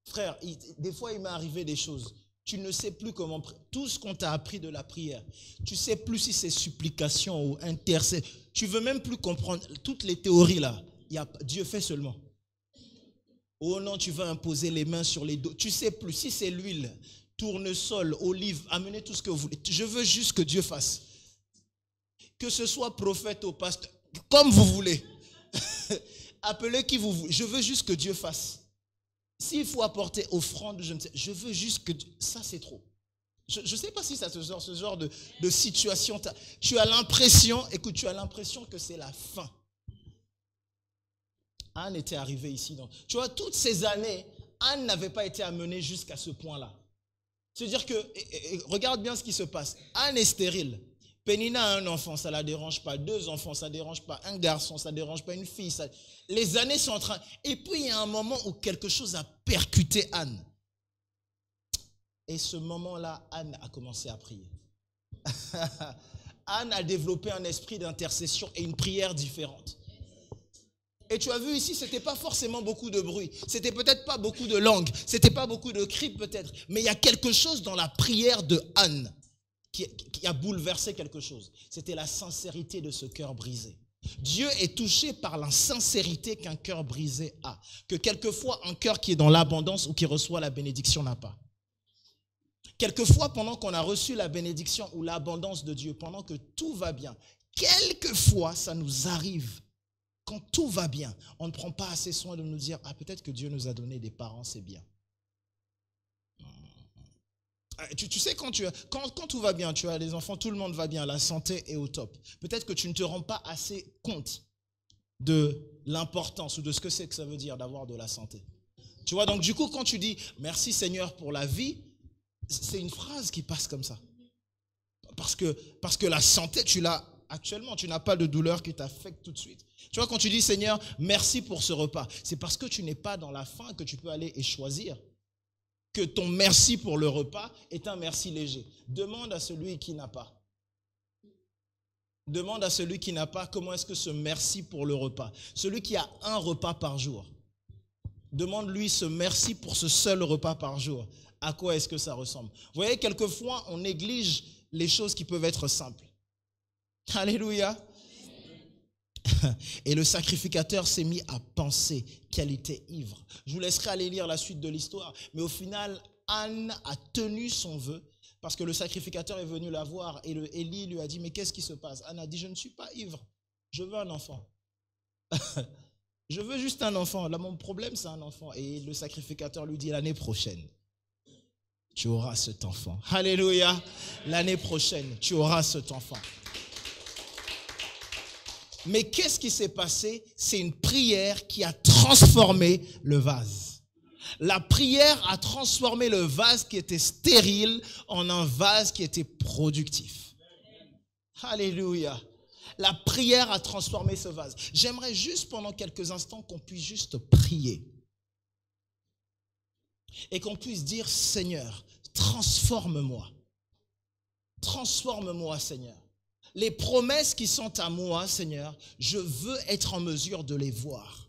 Frère, des fois il m'est arrivé des choses. Tu ne sais plus comment prier. Tout ce qu'on t'a appris de la prière, tu ne sais plus si c'est supplication ou intercession. Tu ne veux même plus comprendre toutes les théories là. Dieu fait seulement. Oh non, tu vas imposer les mains sur les dos. Tu ne sais plus si c'est l'huile, tournesol, olive, amenez tout ce que vous voulez. Je veux juste que Dieu fasse. Que ce soit prophète ou pasteur, comme vous voulez. Appelez qui vous voulez. Je veux juste que Dieu fasse. S'il faut apporter offrande, je veux juste que... Ça, c'est trop. Je ne sais pas si ça te sort ce genre de situation. Tu as l'impression que c'est la fin. Anne était arrivée ici. Donc, tu vois, toutes ces années, Anne n'avait pas été amenée jusqu'à ce point-là. C'est-à-dire que, regarde bien ce qui se passe. Anne est stérile. Pénina a un enfant, ça ne la dérange pas. 2 enfants, ça ne dérange pas. Un garçon, ça ne dérange pas. Une fille, ça... Les années sont en train... Et puis, il y a un moment où quelque chose a percuté Anne. Et ce moment-là, Anne a commencé à prier. Anne a développé un esprit d'intercession et une prière différente. Et tu as vu ici, ce n'était pas forcément beaucoup de bruit. C'était peut-être pas beaucoup de langues. Ce n'était pas beaucoup de cris peut-être. Mais il y a quelque chose dans la prière de Anne qui a bouleversé quelque chose. C'était la sincérité de ce cœur brisé. Dieu est touché par la sincérité qu'un cœur brisé a. Que quelquefois, un cœur qui est dans l'abondance ou qui reçoit la bénédiction n'a pas. Quelquefois, pendant qu'on a reçu la bénédiction ou l'abondance de Dieu, pendant que tout va bien, quelquefois, ça nous arrive. Quand tout va bien, on ne prend pas assez soin de nous dire « Ah, peut-être que Dieu nous a donné des parents, c'est bien. » Tu sais, quand tout va bien, tu as des enfants, tout le monde va bien, la santé est au top. Peut-être que tu ne te rends pas assez compte de l'importance ou de ce que c'est que ça veut dire d'avoir de la santé. Tu vois, donc du coup, quand tu dis « Merci Seigneur pour la vie », c'est une phrase qui passe comme ça. Parce que la santé, tu l'as actuellement, tu n'as pas de douleur qui t'affecte tout de suite. Tu vois, quand tu dis « Seigneur, merci pour ce repas », c'est parce que tu n'es pas dans la faim que tu peux aller et choisir. Que ton merci pour le repas est un merci léger. Demande à celui qui n'a pas. Demande à celui qui n'a pas comment est-ce que ce merci pour le repas. Celui qui a un repas par jour. Demande-lui ce merci pour ce seul repas par jour. À quoi est-ce que ça ressemble? Vous voyez, quelquefois, on néglige les choses qui peuvent être simples. Alléluia. Et le sacrificateur s'est mis à penser qu'elle était ivre. Je vous laisserai aller lire la suite de l'histoire. Mais au final, Anne a tenu son vœu parce que le sacrificateur est venu la voir et Élie lui a dit « Mais qu'est-ce qui se passe ?» Anne a dit « Je ne suis pas ivre, je veux un enfant. » Je veux juste un enfant. Là, mon problème, c'est un enfant. Et le sacrificateur lui dit « L'année prochaine, tu auras cet enfant. » Alléluia. L'année prochaine, tu auras cet enfant. Mais qu'est-ce qui s'est passé? C'est une prière qui a transformé le vase. La prière a transformé le vase qui était stérile en un vase qui était productif. Alléluia. La prière a transformé ce vase. J'aimerais juste pendant quelques instants qu'on puisse juste prier. Et qu'on puisse dire, Seigneur, transforme-moi. Transforme-moi, Seigneur. Les promesses qui sont à moi, Seigneur, je veux être en mesure de les voir.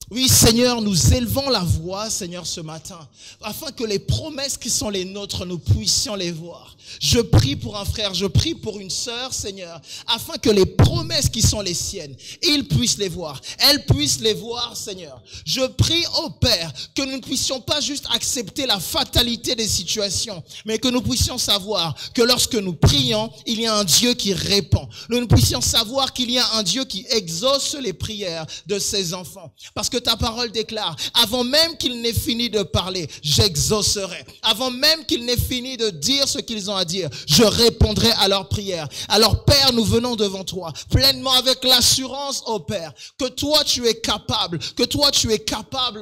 Oui, Seigneur, nous élevons la voix, Seigneur, ce matin, afin que les promesses qui sont les nôtres, nous puissions les voir. Je prie pour un frère, je prie pour une sœur, Seigneur, afin que les promesses qui sont les siennes, ils puissent les voir, elles puissent les voir, Seigneur. Je prie, ô Père, que nous ne puissions pas juste accepter la fatalité des situations, mais que nous puissions savoir que lorsque nous prions, il y a un Dieu qui répond. Nous puissions savoir qu'il y a un Dieu qui exauce les prières de ses enfants. Parce que ta parole déclare, avant même qu'il n'ait fini de parler, j'exaucerai. Avant même qu'il n'ait fini de dire ce qu'ils ont à dire, je répondrai à leurs prières. Alors Père, nous venons devant toi, pleinement avec l'assurance, ô Père, que toi tu es capable,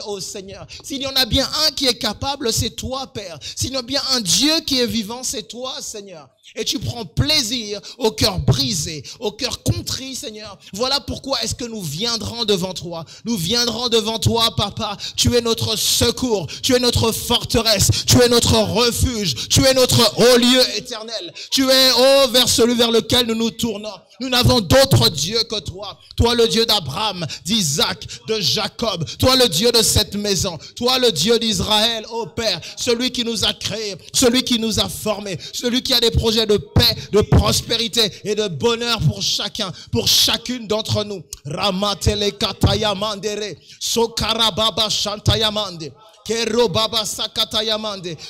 ô Seigneur. S'il y en a bien un qui est capable, c'est toi, Père. S'il y en a bien un Dieu qui est vivant, c'est toi, Seigneur. Et tu prends plaisir au cœur brisé, au cœur contrit, Seigneur. Voilà pourquoi est-ce que nous viendrons devant toi. Nous viendrons devant toi, Papa. Tu es notre secours, tu es notre forteresse, tu es notre refuge, tu es notre haut lieu éternel. Tu es, vers celui vers lequel nous nous tournons. Nous n'avons d'autre Dieu que toi. Toi le Dieu d'Abraham, d'Isaac, de Jacob. Toi le Dieu de cette maison. Toi le Dieu d'Israël, ô Père. Celui qui nous a créés, celui qui nous a formés, celui qui a des projets de paix, de prospérité et de bonheur pour chacun, pour chacune d'entre nous. Ramatele kataya mandere, sokarababa shantayamande.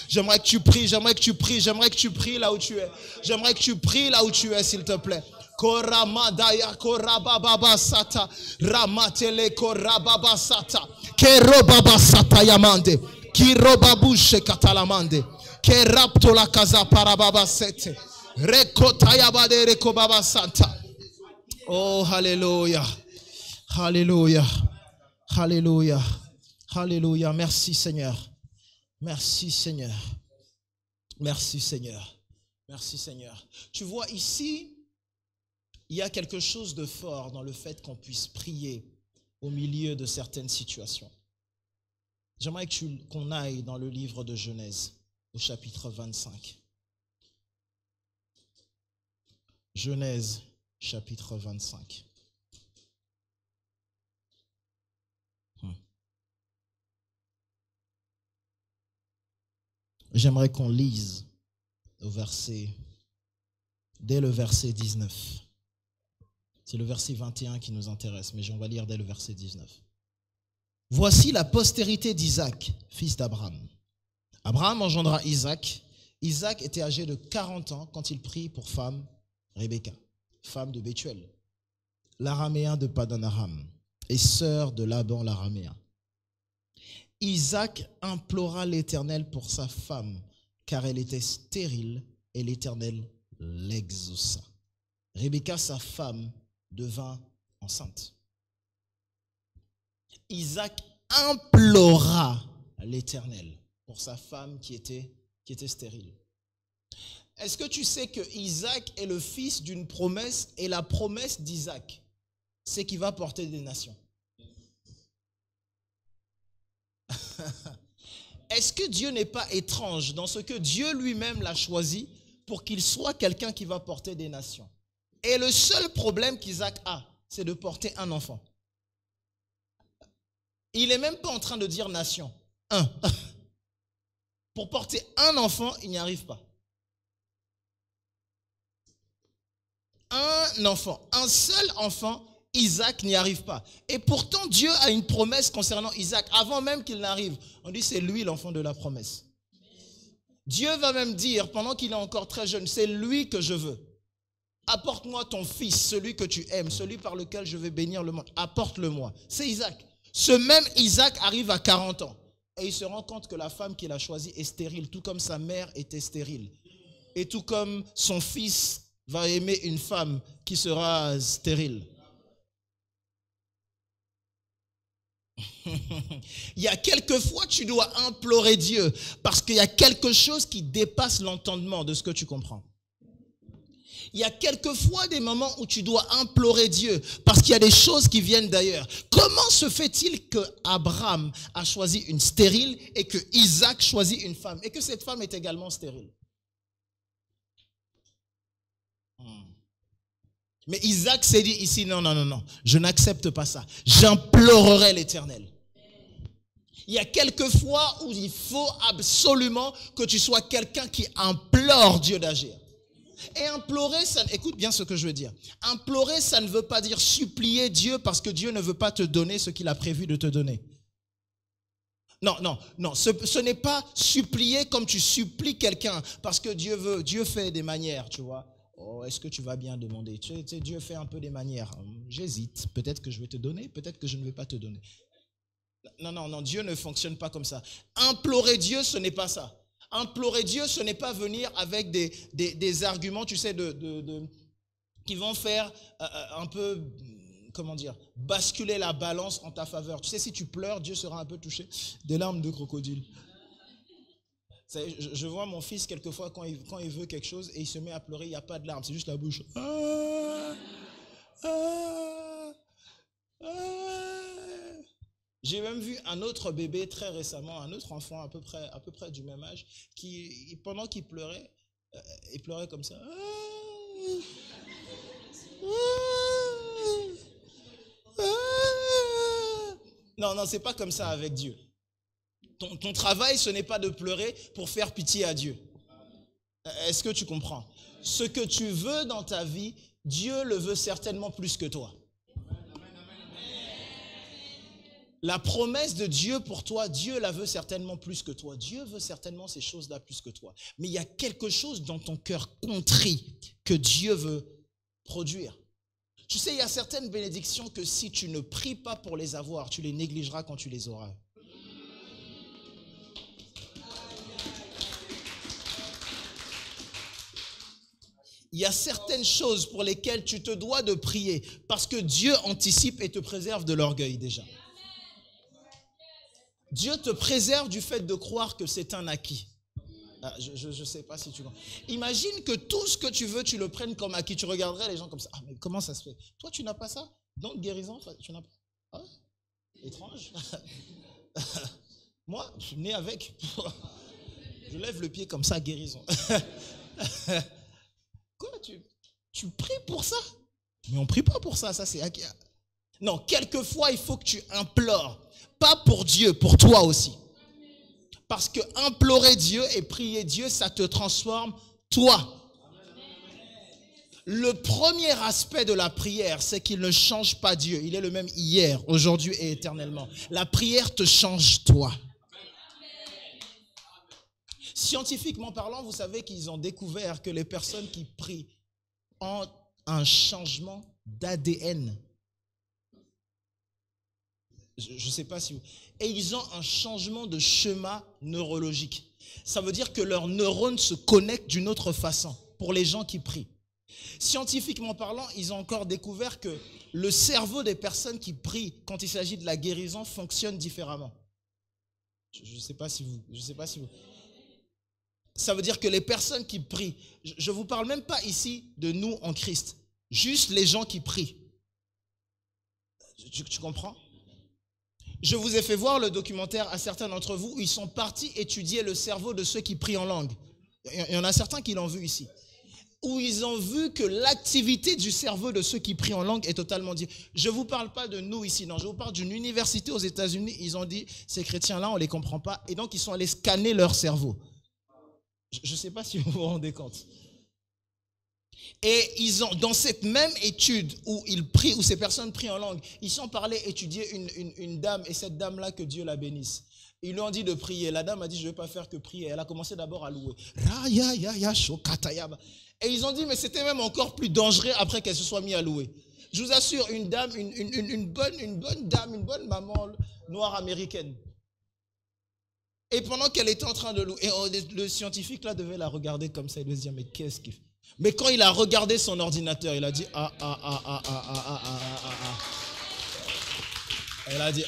J'aimerais que tu pries, j'aimerais que tu pries là où tu es. J'aimerais que tu pries là où tu es, s'il te plaît. Koramadaya korababa sata, ramatele korababa sata, kerobaba sata yamande, kirobabushe katalamande, kerapto la casa parababa sete, rekotayabade rekobaba sata. Oh, hallelujah, hallelujah, hallelujah. Alléluia, merci Seigneur, merci Seigneur, merci Seigneur, merci Seigneur. Tu vois ici, il y a quelque chose de fort dans le fait qu'on puisse prier au milieu de certaines situations. J'aimerais qu'on aille dans le livre de Genèse, au chapitre 25. Genèse, chapitre 25. J'aimerais qu'on lise dès le verset 19. C'est le verset 21 qui nous intéresse, mais on va lire dès le verset 19. Voici la postérité d'Isaac, fils d'Abraham. Abraham engendra Isaac. Isaac était âgé de 40 ans quand il prit pour femme Rebecca, femme de Bethuel, l'araméen de Padan-Aram, et sœur de Laban l'araméen. Isaac implora l'Éternel pour sa femme, car elle était stérile, et l'Éternel l'exauça. Rebecca, sa femme, devint enceinte. Isaac implora l'Éternel pour sa femme qui était stérile. Est-ce que tu sais que Isaac est le fils d'une promesse, et la promesse d'Isaac, c'est qu'il va porter des nations? Est-ce que Dieu n'est pas étrange dans ce que Dieu lui-même l'a choisi pour qu'il soit quelqu'un qui va porter des nations? Et le seul problème qu'Isaac a, c'est de porter un enfant. Il n'est même pas en train de dire nation. Un. Pour porter un enfant, il n'y arrive pas. Un enfant, un seul enfant, Isaac n'y arrive pas. Et pourtant, Dieu a une promesse concernant Isaac. Avant même qu'il n'arrive, on dit c'est lui l'enfant de la promesse. Dieu va même dire, pendant qu'il est encore très jeune, c'est lui que je veux. Apporte-moi ton fils, celui que tu aimes, celui par lequel je vais bénir le monde. Apporte-le-moi. C'est Isaac. Ce même Isaac arrive à 40 ans. Et il se rend compte que la femme qu'il a choisie est stérile, tout comme sa mère était stérile. Et tout comme son fils va aimer une femme qui sera stérile. Il y a quelquefois tu dois implorer Dieu parce qu'il y a quelque chose qui dépasse l'entendement de ce que tu comprends. Il y a quelquefois des moments où tu dois implorer Dieu parce qu'il y a des choses qui viennent d'ailleurs. Comment se fait-il que Abraham a choisi une stérile et que Isaac choisit une femme et que cette femme est également stérile? Mais Isaac s'est dit ici, non, je n'accepte pas ça. J'implorerai l'Éternel. Il y a quelques fois où il faut absolument que tu sois quelqu'un qui implore Dieu d'agir. Et implorer, ça, écoute bien ce que je veux dire. Implorer, ça ne veut pas dire supplier Dieu parce que Dieu ne veut pas te donner ce qu'il a prévu de te donner. Non, non, non. Ce n'est pas supplier comme tu supplies quelqu'un parce que Dieu fait des manières, tu vois. Oh, est-ce que tu vas bien demander? Tu sais, Dieu fait un peu des manières. J'hésite. Peut-être que je vais te donner, peut-être que je ne vais pas te donner. Non, non, non. Dieu ne fonctionne pas comme ça. Implorer Dieu, ce n'est pas ça. Implorer Dieu, ce n'est pas venir avec des arguments, tu sais, qui vont faire un peu, comment dire, basculer la balance en ta faveur. Tu sais, si tu pleures, Dieu sera un peu touché. Des larmes de crocodile. Je vois mon fils quelquefois quand il veut quelque chose et il se met à pleurer, il n'y a pas de larmes, c'est juste la bouche. J'ai même vu un autre bébé très récemment, un autre enfant à peu près du même âge, qui pendant qu'il pleurait, il pleurait comme ça. Non, non, c'est pas comme ça avec Dieu. Ton travail, ce n'est pas de pleurer pour faire pitié à Dieu. Est-ce que tu comprends? Ce que tu veux dans ta vie, Dieu le veut certainement plus que toi. La promesse de Dieu pour toi, Dieu la veut certainement plus que toi. Dieu veut certainement ces choses-là plus que toi. Mais il y a quelque chose dans ton cœur contrit que Dieu veut produire. Tu sais, il y a certaines bénédictions que si tu ne pries pas pour les avoir, tu les négligeras quand tu les auras. Il y a certaines choses pour lesquelles tu te dois de prier parce que Dieu anticipe et te préserve de l'orgueil déjà. Dieu te préserve du fait de croire que c'est un acquis. Je ne sais pas si tu comprends. Imagine que tout ce que tu veux, tu le prennes comme acquis. Tu regarderais les gens comme ça. Ah, mais comment ça se fait? Toi, tu n'as pas ça? Donc, guérison, tu n'as pas. Ah, étrange. Moi, je suis né avec. Je lève le pied comme ça, guérison. Quoi, tu pries pour ça? Mais on ne prie pas pour ça, ça c'est acquis. Non, quelquefois, il faut que tu implores. Pas pour Dieu, pour toi aussi. Parce que implorer Dieu et prier Dieu, ça te transforme toi. Le premier aspect de la prière, c'est qu'il ne change pas Dieu. Il est le même hier, aujourd'hui et éternellement. La prière te change toi. Scientifiquement parlant, vous savez qu'ils ont découvert que les personnes qui prient ont un changement d'ADN. Je ne sais pas si vous... Et ils ont un changement de schéma neurologique. Ça veut dire que leurs neurones se connectent d'une autre façon pour les gens qui prient. Scientifiquement parlant, ils ont encore découvert que le cerveau des personnes qui prient quand il s'agit de la guérison fonctionne différemment. Je ne sais pas si vous... Ça veut dire que les personnes qui prient, je ne vous parle même pas ici de nous en Christ, juste les gens qui prient. Tu comprends? Je vous ai fait voir le documentaire à certains d'entre vous où ils sont partis étudier le cerveau de ceux qui prient en langue. Il y en a certains qui l'ont vu ici. Où ils ont vu que l'activité du cerveau de ceux qui prient en langue est totalement différente. Je ne vous parle pas de nous ici, non. Je vous parle d'une université aux États-Unis. Ils ont dit, ces chrétiens-là, on ne les comprend pas. Et donc, ils sont allés scanner leur cerveau. Je ne sais pas si vous vous rendez compte. Et ils ont, dans cette même étude où ils prient, où ces personnes prient en langue, ils sont allés étudier une dame, et cette dame-là, que Dieu la bénisse. Ils lui ont dit de prier. La dame a dit, je ne vais pas faire que prier. Elle a commencé d'abord à louer. Et ils ont dit, mais c'était même encore plus dangereux après qu'elle se soit mise à louer. Je vous assure, une dame, une bonne dame, une bonne maman noire américaine. Et pendant qu'elle était en train de louer, le scientifique là devait la regarder comme ça, il devait se dire, mais qu'est-ce qu'il fait? Mais quand il a regardé son ordinateur, il a dit Elle a dit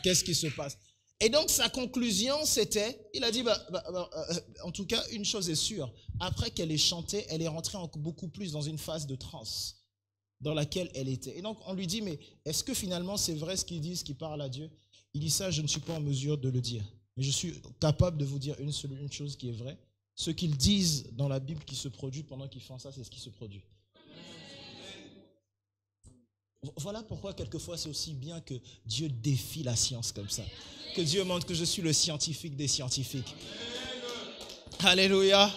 qu'est-ce qui se passe? Et donc sa conclusion c'était, il a dit en tout cas une chose est sûre, après qu'elle ait chanté, elle est rentrée beaucoup plus dans une phase de transe dans laquelle elle était. Et donc on lui dit, mais est-ce que finalement c'est vrai ce qu'ils disent, qu'ils parlent à Dieu? Il dit, ça je ne suis pas en mesure de le dire, mais je suis capable de vous dire une chose qui est vraie. Ce qu'ils disent dans la Bible qui se produit pendant qu'ils font ça, c'est ce qui se produit. Voilà pourquoi quelquefois c'est aussi bien que Dieu défie la science comme ça. Que Dieu montre que je suis le scientifique des scientifiques. Alléluia.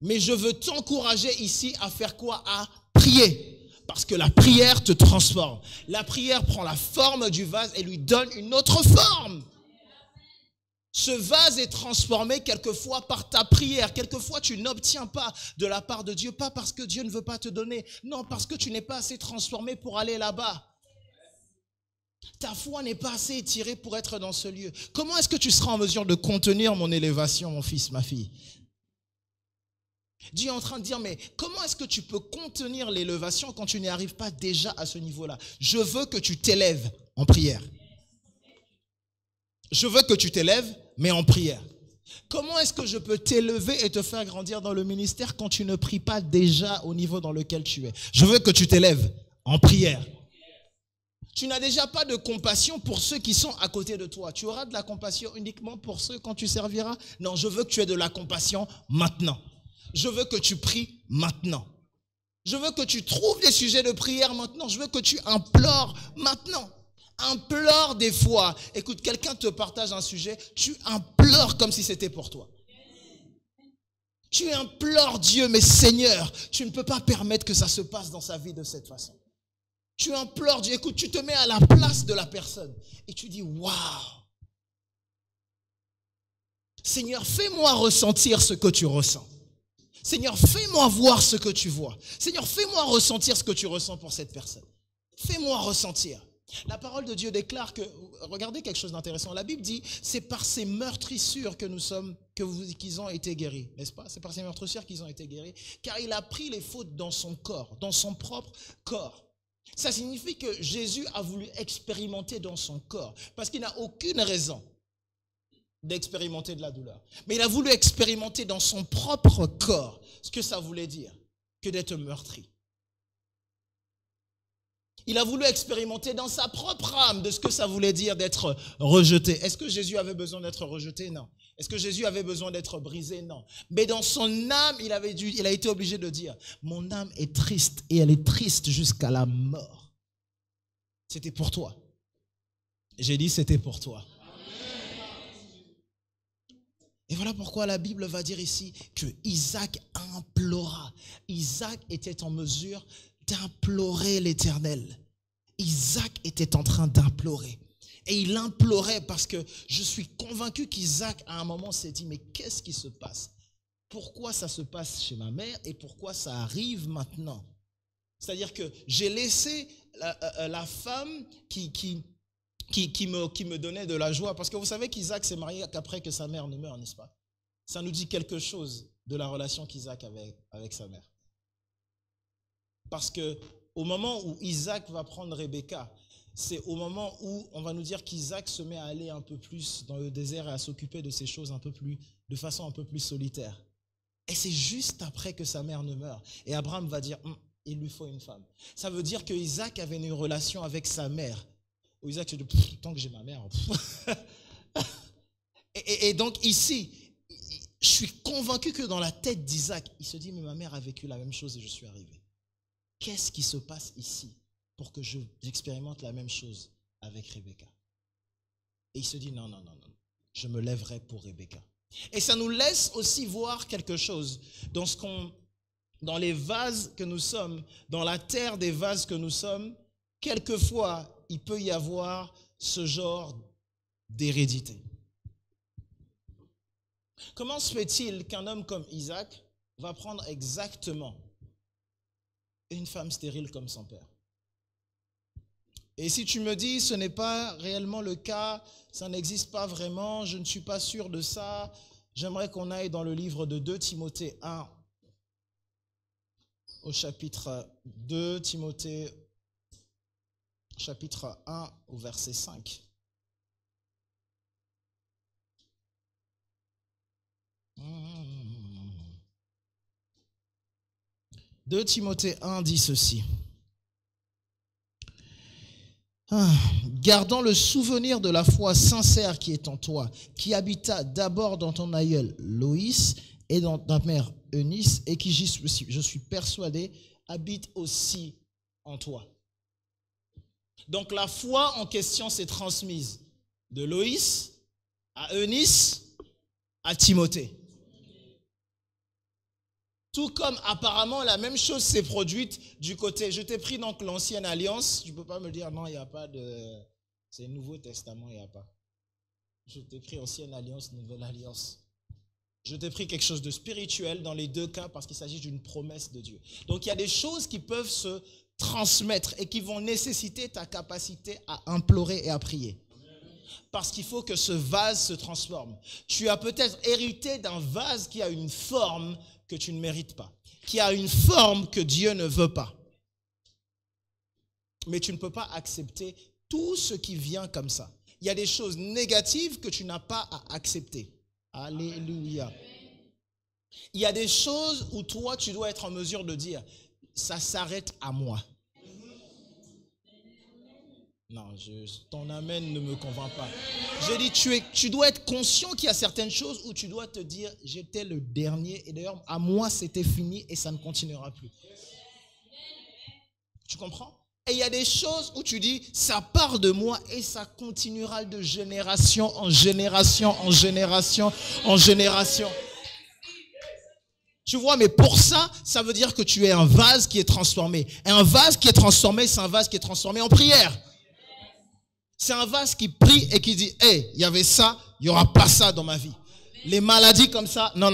Mais je veux t'encourager ici à faire quoi? À prier. Parce que la prière te transforme. La prière prend la forme du vase et lui donne une autre forme. Ce vase est transformé quelquefois par ta prière. Quelquefois, tu n'obtiens pas de la part de Dieu, pas parce que Dieu ne veut pas te donner. Non, parce que tu n'es pas assez transformé pour aller là-bas. Ta foi n'est pas assez étirée pour être dans ce lieu. Comment est-ce que tu seras en mesure de contenir mon élévation, mon fils, ma fille? Dieu est en train de dire, mais comment est-ce que tu peux contenir l'élévation quand tu n'y arrives pas déjà à ce niveau-là? Je veux que tu t'élèves en prière. Je veux que tu t'élèves, mais en prière. Comment est-ce que je peux t'élever et te faire grandir dans le ministère quand tu ne pries pas déjà au niveau dans lequel tu es? Je veux que tu t'élèves en prière. Tu n'as déjà pas de compassion pour ceux qui sont à côté de toi. Tu auras de la compassion uniquement pour ceux quand tu serviras? Non, je veux que tu aies de la compassion maintenant. Je veux que tu pries maintenant. Je veux que tu trouves des sujets de prière maintenant. Je veux que tu implores maintenant. Implore des fois. Écoute, quelqu'un te partage un sujet, tu implores comme si c'était pour toi. Tu implores Dieu, mais Seigneur, tu ne peux pas permettre que ça se passe dans sa vie de cette façon. Tu implores Dieu, écoute, tu te mets à la place de la personne et tu dis, waouh! Seigneur, fais-moi ressentir ce que tu ressens. Seigneur, fais-moi voir ce que tu vois. Seigneur, fais-moi ressentir ce que tu ressens pour cette personne. Fais-moi ressentir. La parole de Dieu déclare que, regardez quelque chose d'intéressant, la Bible dit, c'est par ces meurtrissures qu'ils ont été guéris, n'est-ce pas? C'est par ces meurtrissures qu'ils ont été guéris, car il a pris les fautes dans son corps, dans son propre corps. Ça signifie que Jésus a voulu expérimenter dans son corps, parce qu'il n'a aucune raison d'expérimenter de la douleur. Mais il a voulu expérimenter dans son propre corps ce que ça voulait dire que d'être meurtri. Il a voulu expérimenter dans sa propre âme de ce que ça voulait dire d'être rejeté. Est-ce que Jésus avait besoin d'être rejeté? Non. Est-ce que Jésus avait besoin d'être brisé? Non. Mais dans son âme, il a été obligé de dire, mon âme est triste et elle est triste jusqu'à la mort. C'était pour toi. J'ai dit c'était pour toi. Et voilà pourquoi la Bible va dire ici que Isaac implora. Isaac était en mesure d'implorer l'Éternel. Isaac était en train d'implorer. Et il implorait parce que je suis convaincu qu'Isaac, à un moment, s'est dit, mais qu'est-ce qui se passe? Pourquoi ça se passe chez ma mère et pourquoi ça arrive maintenant? C'est-à-dire que j'ai laissé la femme qui me donnait de la joie. Parce que vous savez qu'Isaac s'est marié qu'après que sa mère ne meure, n'est-ce pas? Ça nous dit quelque chose de la relation qu'Isaac avait avec sa mère. Parce que au moment où Isaac va prendre Rebecca, c'est au moment où on va nous dire qu'Isaac se met à aller un peu plus dans le désert et à s'occuper de ces choses de façon un peu plus solitaire. Et c'est juste après que sa mère ne meurt. Et Abraham va dire, il lui faut une femme. Ça veut dire que Isaac avait une relation avec sa mère. Où Isaac se dit, tant que j'ai ma mère. et donc ici, je suis convaincu que dans la tête d'Isaac, il se dit, mais ma mère a vécu la même chose et je suis arrivé. Qu'est-ce qui se passe ici pour que j'expérimente la même chose avec Rebecca? Et il se dit, non, je me lèverai pour Rebecca. Et ça nous laisse aussi voir quelque chose dans les vases que nous sommes, dans la terre des vases que nous sommes. Quelquefois, il peut y avoir ce genre d'hérédité. Comment se fait-il qu'un homme comme Isaac va prendre exactement une femme stérile comme son père? Et si tu me dis, ce n'est pas réellement le cas, ça n'existe pas vraiment, je ne suis pas sûr de ça, j'aimerais qu'on aille dans le livre de 2 Timothée 1, au chapitre 2 Timothée, chapitre 1, au verset 5. « 2 Timothée 1 dit ceci. Gardant le souvenir de la foi sincère qui est en toi, qui habita d'abord dans ton aïeul Loïs et dans ta mère Eunice, et qui, je suis persuadé, habite aussi en toi. Donc la foi en question s'est transmise de Loïs à Eunice à Timothée. Tout comme apparemment la même chose s'est produite du côté. Je t'ai pris donc l'ancienne alliance. Tu ne peux pas me dire non, il n'y a pas de... C'est le Nouveau Testament, il n'y a pas. Je t'ai pris ancienne alliance, nouvelle alliance. Je t'ai pris quelque chose de spirituel dans les deux cas parce qu'il s'agit d'une promesse de Dieu. Donc il y a des choses qui peuvent se transmettre et qui vont nécessiter ta capacité à implorer et à prier. Parce qu'il faut que ce vase se transforme. Tu as peut-être hérité d'un vase qui a une forme que tu ne mérites pas, qui a une forme que Dieu ne veut pas. Mais tu ne peux pas accepter tout ce qui vient comme ça. Il y a des choses négatives que tu n'as pas à accepter. Alléluia. Il y a des choses où toi, tu dois être en mesure de dire, ça s'arrête à moi. Non, ton amen ne me convainc pas. J'ai dit, tu dois être conscient qu'il y a certaines choses où tu dois te dire, j'étais le dernier et d'ailleurs, à moi, c'était fini et ça ne continuera plus. Tu comprends? Et il y a des choses où tu dis, ça part de moi et ça continuera de génération en génération, en génération, en génération. Tu vois, mais pour ça, ça veut dire que tu es un vase qui est transformé. Et un vase qui est transformé, c'est un vase qui est transformé en prière. C'est un vase qui prie et qui dit, hey, il y avait ça, il n'y aura pas ça dans ma vie. Les maladies comme ça, non.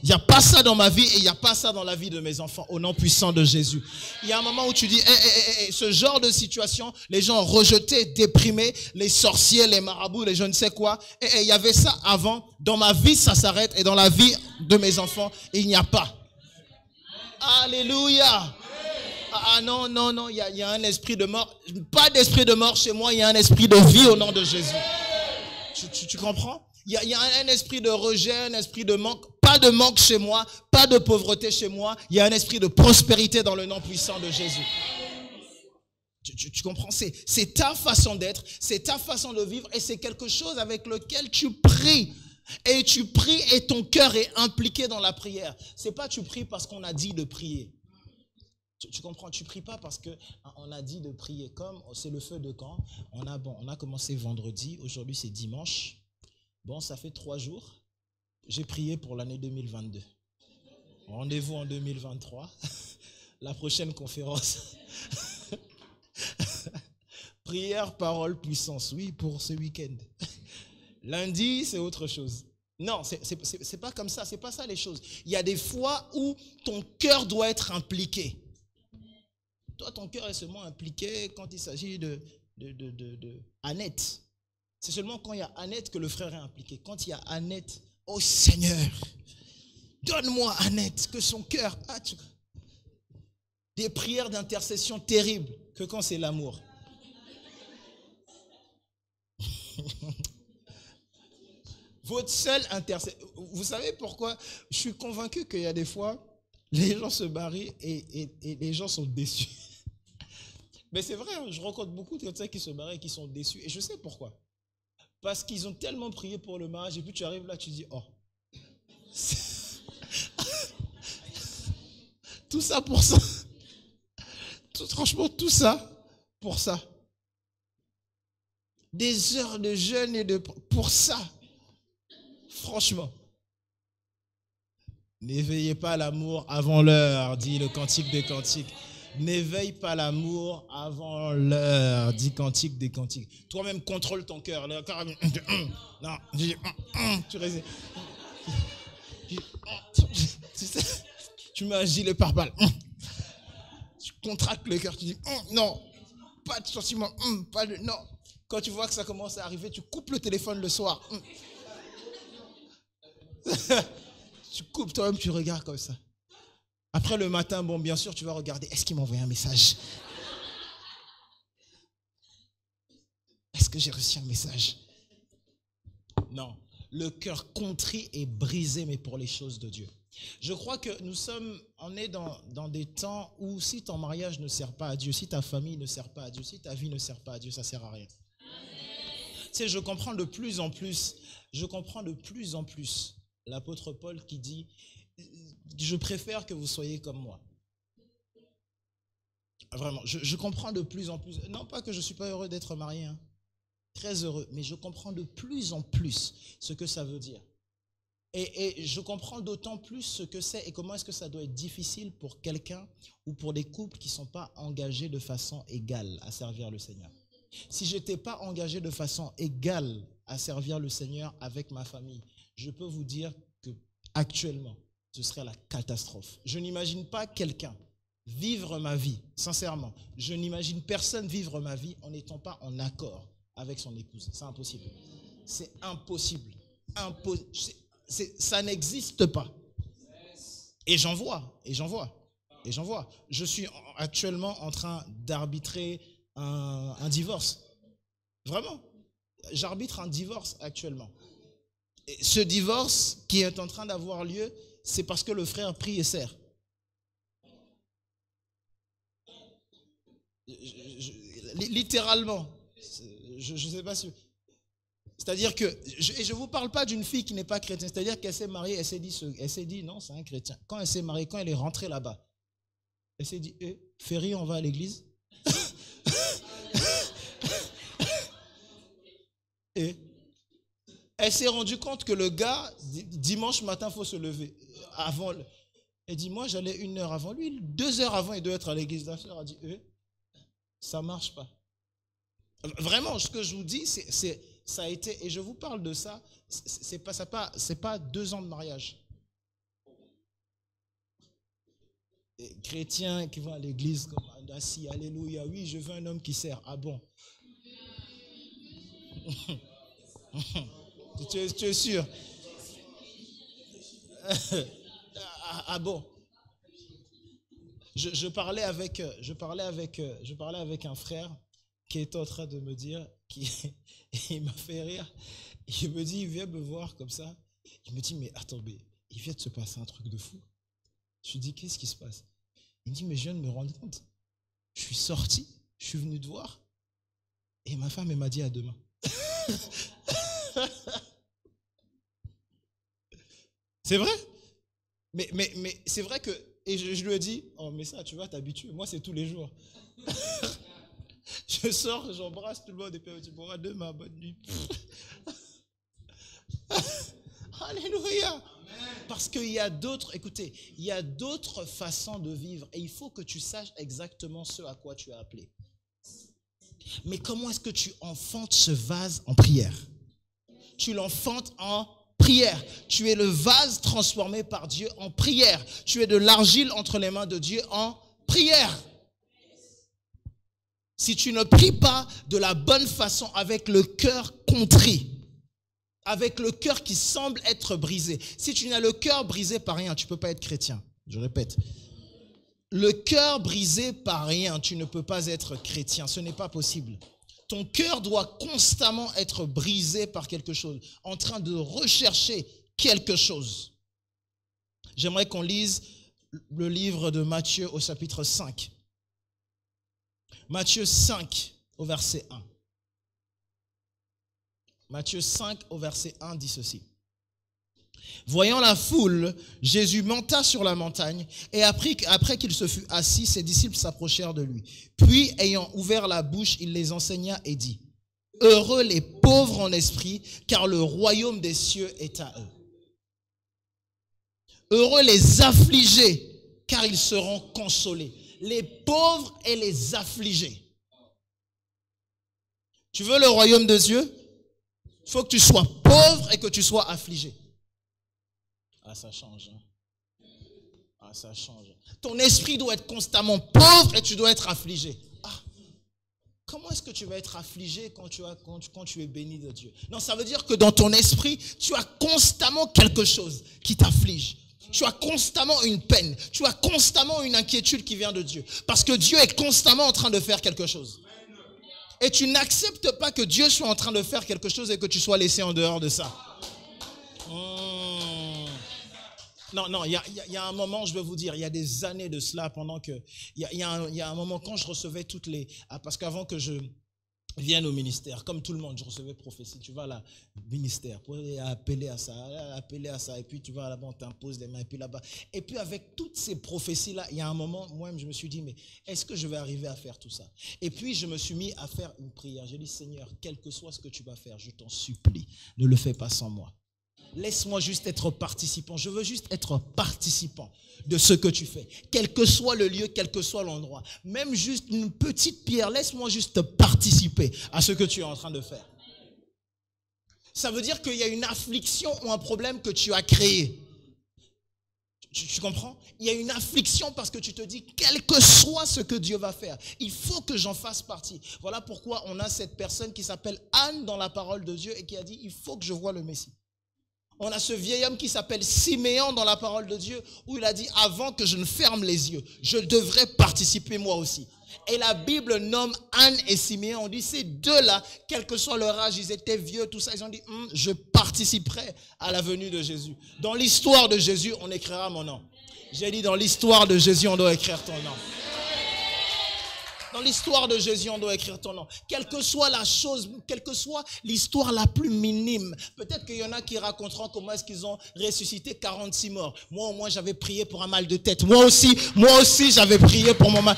Il n'y a pas ça dans ma vie et il n'y a pas ça dans la vie de mes enfants, au nom puissant de Jésus. Il y a un moment où tu dis, ce genre de situation, les gens rejetés, déprimés, les sorciers, les marabouts, les je ne sais quoi. Il y avait ça avant. Dans ma vie, ça s'arrête et dans la vie de mes enfants, il n'y a pas. Alléluia. Ah non, il y a un esprit de mort. Pas d'esprit de mort chez moi, il y a un esprit de vie au nom de Jésus. Tu comprends? Il y a un esprit de rejet, un esprit de manque. Pas de manque chez moi, pas de pauvreté chez moi. Il y a un esprit de prospérité dans le nom puissant de Jésus. Tu comprends? C'est ta façon d'être, c'est ta façon de vivre et c'est quelque chose avec lequel tu pries. Et tu pries et ton cœur est impliqué dans la prière. C'est pas tu pries parce qu'on a dit de prier. Tu comprends? Tu pries pas parce qu'on a dit de prier. Comme c'est le feu de camp, on a commencé vendredi, aujourd'hui c'est dimanche. Bon, ça fait 3 jours. J'ai prié pour l'année 2022. Rendez-vous en 2023. La prochaine conférence. Prière, parole, puissance. Oui, pour ce week-end. Lundi, c'est autre chose. Non, c'est pas comme ça. C'est pas ça les choses. Il y a des fois où ton cœur doit être impliqué. Toi, ton cœur est seulement impliqué quand il s'agit de Annette. C'est seulement quand il y a Annette que le frère est impliqué. Quand il y a Annette, oh Seigneur, donne-moi Annette, que son cœur... Des prières d'intercession terribles que quand c'est l'amour. Votre seule intercession... Vous savez pourquoi? Je suis convaincu qu'il y a des fois, les gens se marient et les gens sont déçus. Mais c'est vrai, je rencontre beaucoup de gens qui se marient et qui sont déçus. Et je sais pourquoi. Parce qu'ils ont tellement prié pour le mariage et puis tu arrives là, tu dis, oh. Tout ça pour ça. Franchement, tout ça pour ça. Des heures de jeûne et pour ça. Franchement. N'éveillez pas l'amour avant l'heure, dit le Cantique des Cantiques. N'éveille pas l'amour avant l'heure, dit Cantique des Cantiques. Toi-même, contrôle ton cœur. Le cœur, non, tu résistes. Tu mets un gilet pare-balles. Tu contractes le cœur, tu dis non, pas de sentiment, pas de non. Quand tu vois que ça commence à arriver, tu coupes le téléphone le soir. Tu coupes toi-même, tu regardes comme ça. Après le matin, bon, bien sûr, tu vas regarder. Est-ce qu'il m'a envoyé un message? Est-ce que j'ai reçu un message? Non. Le cœur contrit et brisé, mais pour les choses de Dieu. Je crois que on est dans des temps où si ton mariage ne sert pas à Dieu, si ta famille ne sert pas à Dieu, si ta vie ne sert pas à Dieu, ça ne sert à rien. Tu sais, je comprends de plus en plus l'apôtre Paul qui dit, je préfère que vous soyez comme moi. Vraiment, je comprends de plus en plus. Non pas que je ne suis pas heureux d'être marié, hein, très heureux, mais je comprends de plus en plus ce que ça veut dire. Et je comprends d'autant plus ce que c'est et comment est-ce que ça doit être difficile pour quelqu'un ou pour des couples qui ne sont pas engagés de façon égale à servir le Seigneur. Si je n'étais pas engagé de façon égale à servir le Seigneur avec ma famille, je peux vous dire que actuellement, ce serait la catastrophe. Je n'imagine pas quelqu'un vivre ma vie, sincèrement. Je n'imagine personne vivre ma vie en n'étant pas en accord avec son épouse. C'est impossible. C'est impossible. Ça n'existe pas. Et j'en vois. Je suis actuellement en train d'arbitrer un divorce. Vraiment. J'arbitre un divorce actuellement. Et ce divorce qui est en train d'avoir lieu, c'est parce que le frère prie et sert. Littéralement. Je ne sais pas si... C'est-à-dire que, je ne vous parle pas d'une fille qui n'est pas chrétienne, c'est-à-dire qu'elle s'est mariée, elle s'est dit non, c'est un chrétien. Quand elle s'est mariée, quand elle est rentrée là-bas, elle s'est dit, Ferry, on va à l'église. Et elle s'est rendue compte que le gars, dimanche matin, il faut se lever. Elle dit, moi, j'allais 1 heure avant lui, 2 heures avant, il doit être à l'église. La sœur a dit, ça ne marche pas. Vraiment, ce que je vous dis, ça a été, et je vous parle de ça, c'est pas 2 ans de mariage. Et chrétiens qui vont à l'église comme assis, alléluia, oui, je veux un homme qui sert. Ah bon? tu es sûr? Ah bon? Je parlais avec un frère qui était en train de me dire, il m'a fait rire. Il me dit, il vient me voir comme ça. Il me dit, mais attends, il vient de se passer un truc de fou. Je lui dis, qu'est-ce qui se passe? Il me dit, mais je viens de me rendre compte. Je suis sorti, je suis venu te voir. Et ma femme, elle m'a dit à demain. C'est vrai? Mais c'est vrai que, et je lui ai dit, oh mais ça, tu vas t'habituer. Moi, c'est tous les jours. Je sors, j'embrasse tout le monde et puis je dis, bon, à demain, bonne nuit. Alléluia. Amen. Parce qu'il y a d'autres, écoutez, il y a d'autres façons de vivre et il faut que tu saches exactement ce à quoi tu es appelé. Mais comment est-ce que tu enfantes ce vase en prière? Tu l'enfantes en prière. Tu es le vase transformé par Dieu en prière. Tu es de l'argile entre les mains de Dieu en prière. Si tu ne pries pas de la bonne façon, avec le cœur contrit, avec le cœur qui semble être brisé. Si tu n'as le cœur brisé par rien, tu ne peux pas être chrétien. Je répète. Le cœur brisé par rien, tu ne peux pas être chrétien. Ce n'est pas possible. Ton cœur doit constamment être brisé par quelque chose, en train de rechercher quelque chose. J'aimerais qu'on lise le livre de Matthieu au chapitre 5. Matthieu 5 au verset 1. Matthieu 5 au verset 1 dit ceci. Voyant la foule, Jésus monta sur la montagne et après qu'il se fut assis, ses disciples s'approchèrent de lui. Puis, ayant ouvert la bouche, il les enseigna et dit, « Heureux les pauvres en esprit, car le royaume des cieux est à eux. Heureux les affligés, car ils seront consolés. » Les pauvres et les affligés. Tu veux le royaume de Dieu? Il faut que tu sois pauvre et que tu sois affligé. Ah, ça change. Hein? Ah, ça change. Ton esprit doit être constamment pauvre et tu dois être affligé. Ah, comment est-ce que tu vas être affligé quand tu es béni de Dieu? Non, ça veut dire que dans ton esprit, tu as constamment quelque chose qui t'afflige. Tu as constamment une peine. Tu as constamment une inquiétude qui vient de Dieu. Parce que Dieu est constamment en train de faire quelque chose. Et tu n'acceptes pas que Dieu soit en train de faire quelque chose et que tu sois laissé en dehors de ça. Non, il y a un moment, je vais vous dire, il y a des années de cela, pendant que... Il y a un moment quand je recevais toutes les... Parce qu'avant que je viennent au ministère. Comme tout le monde, je recevais prophétie. Tu vas là, ministère, pour appeler à ça. Et puis tu vas là-bas, on t'impose les mains. Et puis là-bas. Et puis avec toutes ces prophéties-là, il y a un moment, moi-même, je me suis dit, mais est-ce que je vais arriver à faire tout ça? Et puis je me suis mis à faire une prière. J'ai dit, Seigneur, quel que soit ce que tu vas faire, je t'en supplie, ne le fais pas sans moi. Laisse-moi juste être participant. Je veux juste être participant de ce que tu fais. Quel que soit le lieu, quel que soit l'endroit. Même juste une petite pierre, laisse-moi juste participer à ce que tu es en train de faire. Ça veut dire qu'il y a une affliction ou un problème que tu as créé. Tu comprends? Il y a une affliction parce que tu te dis, quel que soit ce que Dieu va faire, il faut que j'en fasse partie. Voilà pourquoi on a cette personne qui s'appelle Anne dans la parole de Dieu et qui a dit, il faut que je voie le Messie. On a ce vieil homme qui s'appelle Siméon dans la parole de Dieu où il a dit avant que je ne ferme les yeux, je devrais participer moi aussi. Et la Bible nomme Anne et Siméon. On dit ces deux-là, quel que soit leur âge, ils étaient vieux, tout ça. Ils ont dit je participerai à la venue de Jésus. Dans l'histoire de Jésus, on écrira mon nom. J'ai dit dans l'histoire de Jésus, on doit écrire ton nom. Dans l'histoire de Jésus, on doit écrire ton nom. Quelle que soit la chose, quelle que soit l'histoire la plus minime. Peut-être qu'il y en a qui raconteront comment est-ce qu'ils ont ressuscité 46 morts. Moi, au moins, j'avais prié pour un mal de tête. Moi aussi, j'avais prié pour mon mal.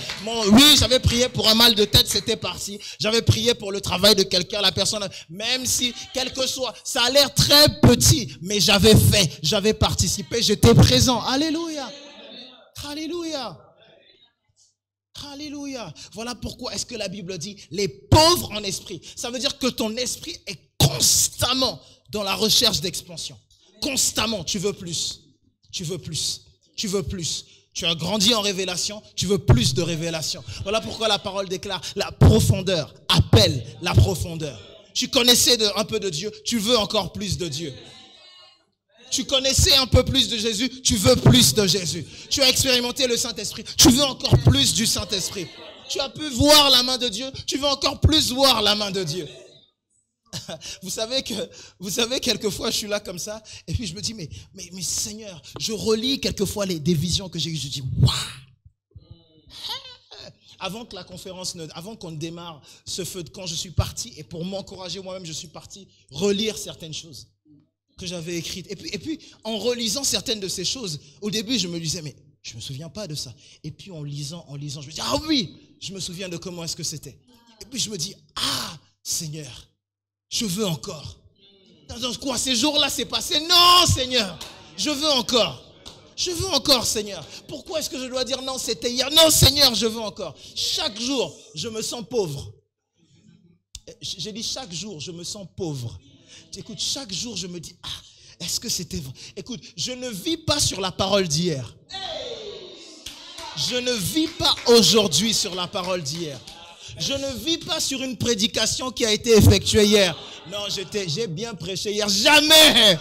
Oui, j'avais prié pour un mal de tête, c'était parti. J'avais prié pour le travail de quelqu'un, la personne, même si, quel que soit, ça a l'air très petit, mais j'avais participé, j'étais présent. Alléluia. Alléluia. Alléluia. Voilà pourquoi est-ce que la Bible dit les pauvres en esprit. Ça veut dire que ton esprit est constamment dans la recherche d'expansion. Constamment, tu veux plus. Tu veux plus. Tu veux plus. Tu as grandi en révélation, tu veux plus de révélation. Voilà pourquoi la parole déclare la profondeur appelle la profondeur. Tu connaissais un peu de Dieu, tu veux encore plus de Dieu. Tu connaissais un peu plus de Jésus, tu veux plus de Jésus. Tu as expérimenté le Saint-Esprit, tu veux encore plus du Saint-Esprit. Tu as pu voir la main de Dieu, tu veux encore plus voir la main de Dieu. Vous savez, quelquefois je suis là comme ça, et puis je me dis, mais Seigneur, je relis quelquefois des visions que j'ai eues, je dis, waouh! Avant que la conférence, avant qu'on démarre ce feu de camp, je suis parti, et pour m'encourager moi-même, je suis parti relire certaines choses que j'avais écrites. Et puis, en relisant certaines de ces choses, au début, je me disais, mais je ne me souviens pas de ça. Et puis, en lisant, je me dis, ah oui, je me souviens de comment est-ce que c'était. Et puis, je me dis, ah, Seigneur, je veux encore. Dans quoi, ces jours-là, c'est passé? Non, Seigneur, je veux encore. Je veux encore, Seigneur. Pourquoi est-ce que je dois dire non, c'était hier? Non, Seigneur, je veux encore. Chaque jour, je me sens pauvre. J'ai dit, chaque jour, je me sens pauvre. Écoute, chaque jour, je me dis, est-ce que c'était vrai? Écoute, je ne vis pas sur la parole d'hier. Je ne vis pas aujourd'hui sur la parole d'hier. Je ne vis pas sur une prédication qui a été effectuée hier. Non, j'ai bien prêché hier. Jamais!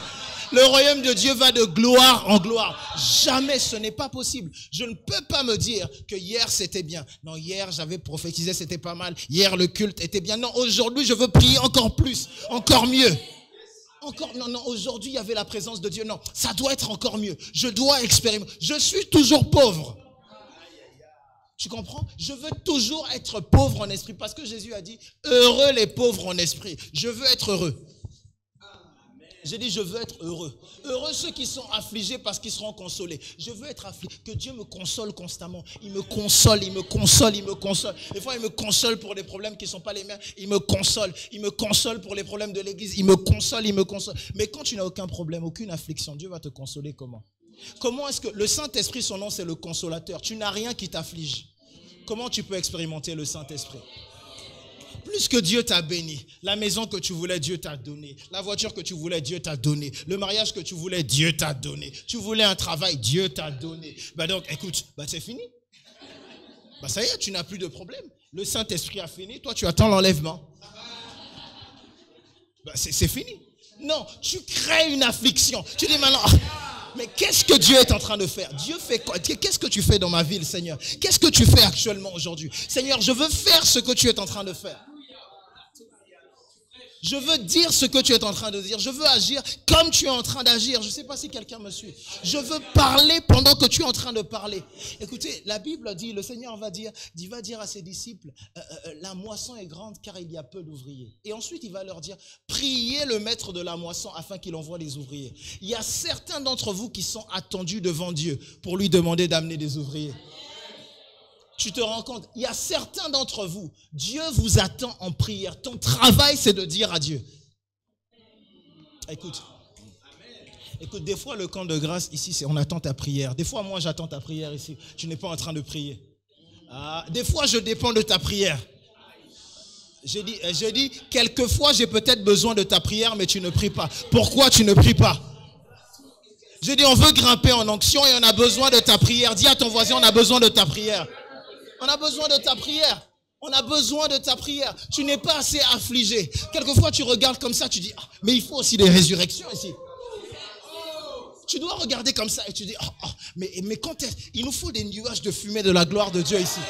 Le royaume de Dieu va de gloire en gloire. Jamais, ce n'est pas possible. Je ne peux pas me dire que hier c'était bien. Non, hier j'avais prophétisé, c'était pas mal. Hier le culte était bien. Non, aujourd'hui je veux prier encore plus, encore mieux. Non, aujourd'hui il y avait la présence de Dieu. Non, ça doit être encore mieux. Je dois expérimenter. Je suis toujours pauvre. Tu comprends? Je veux toujours être pauvre en esprit parce que Jésus a dit heureux les pauvres en esprit. Je veux être heureux. J'ai dit, je veux être heureux. Heureux ceux qui sont affligés parce qu'ils seront consolés. Je veux être affligé. Que Dieu me console constamment. Il me console, il me console, il me console. Des fois, il me console pour des problèmes qui ne sont pas les miens. Il me console. Il me console pour les problèmes de l'église. Il me console, il me console. Mais quand tu n'as aucun problème, aucune affliction, Dieu va te consoler comment? Comment est-ce que le Saint-Esprit, son nom, c'est le consolateur. Tu n'as rien qui t'afflige. Comment tu peux expérimenter le Saint-Esprit? Plus que Dieu t'a béni, la maison que tu voulais, Dieu t'a donné. La voiture que tu voulais, Dieu t'a donné. Le mariage que tu voulais, Dieu t'a donné. Tu voulais un travail, Dieu t'a donné. Donc, écoute, c'est fini. Ça y est, tu n'as plus de problème. Le Saint-Esprit a fini, toi tu attends l'enlèvement. C'est fini. Non, tu crées une affliction. Tu dis maintenant, mais qu'est-ce que Dieu est en train de faire? Dieu fait quoi? Qu'est-ce que tu fais dans ma ville, Seigneur? Qu'est-ce que tu fais actuellement aujourd'hui? Seigneur, je veux faire ce que tu es en train de faire. Je veux dire ce que tu es en train de dire. Je veux agir comme tu es en train d'agir. Je ne sais pas si quelqu'un me suit. Je veux parler pendant que tu es en train de parler. Écoutez, la Bible dit, le Seigneur va dire à ses disciples, la moisson est grande car il y a peu d'ouvriers. Et ensuite, il va leur dire, priez le maître de la moisson afin qu'il envoie les ouvriers. Il y a certains d'entre vous qui sont attendus devant Dieu pour lui demander d'amener des ouvriers. Tu te rends compte, il y a certains d'entre vous, Dieu vous attend en prière. Ton travail, c'est de dire à Dieu. Écoute, des fois, le camp de grâce, ici, c'est on attend ta prière. Des fois, moi, j'attends ta prière ici. Tu n'es pas en train de prier. Des fois, je dépends de ta prière. Je dis, quelquefois, j'ai peut-être besoin de ta prière, mais tu ne pries pas. Pourquoi tu ne pries pas? Je dis, on veut grimper en onction et on a besoin de ta prière. Dis à ton voisin, on a besoin de ta prière. On a besoin de ta prière. On a besoin de ta prière. Tu n'es pas assez affligé. Quelquefois, tu regardes comme ça, tu dis, mais il faut aussi des résurrections ici. Tu dois regarder comme ça et tu dis, mais quand il nous faut des nuages de fumée de la gloire de Dieu ici.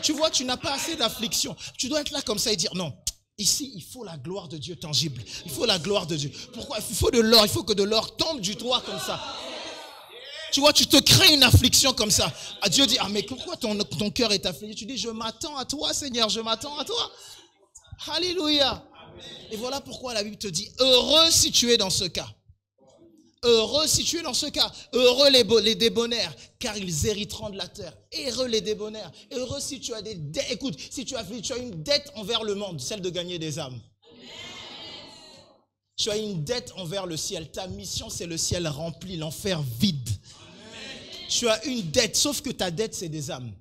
Tu vois, tu n'as pas assez d'affliction. Tu dois être là comme ça et dire, non, ici, il faut la gloire de Dieu tangible. Il faut la gloire de Dieu. Pourquoi? Il faut de l'or. Il faut que de l'or tombe du toit comme ça. Tu vois, tu te crées une affliction comme ça. Dieu dit, mais pourquoi ton cœur est affligé? Tu dis, je m'attends à toi, Seigneur, je m'attends à toi. Alléluia. Et voilà pourquoi la Bible te dit, heureux si tu es dans ce cas. Heureux si tu es dans ce cas. Heureux les débonnaires, car ils hériteront de la terre. Heureux les débonnaires. Heureux si tu as des dettes. Écoute, si tu as une dette envers le monde, celle de gagner des âmes. Tu as une dette envers le ciel. Ta mission, c'est le ciel rempli, l'enfer vide. Tu as une dette, sauf que ta dette, c'est des âmes.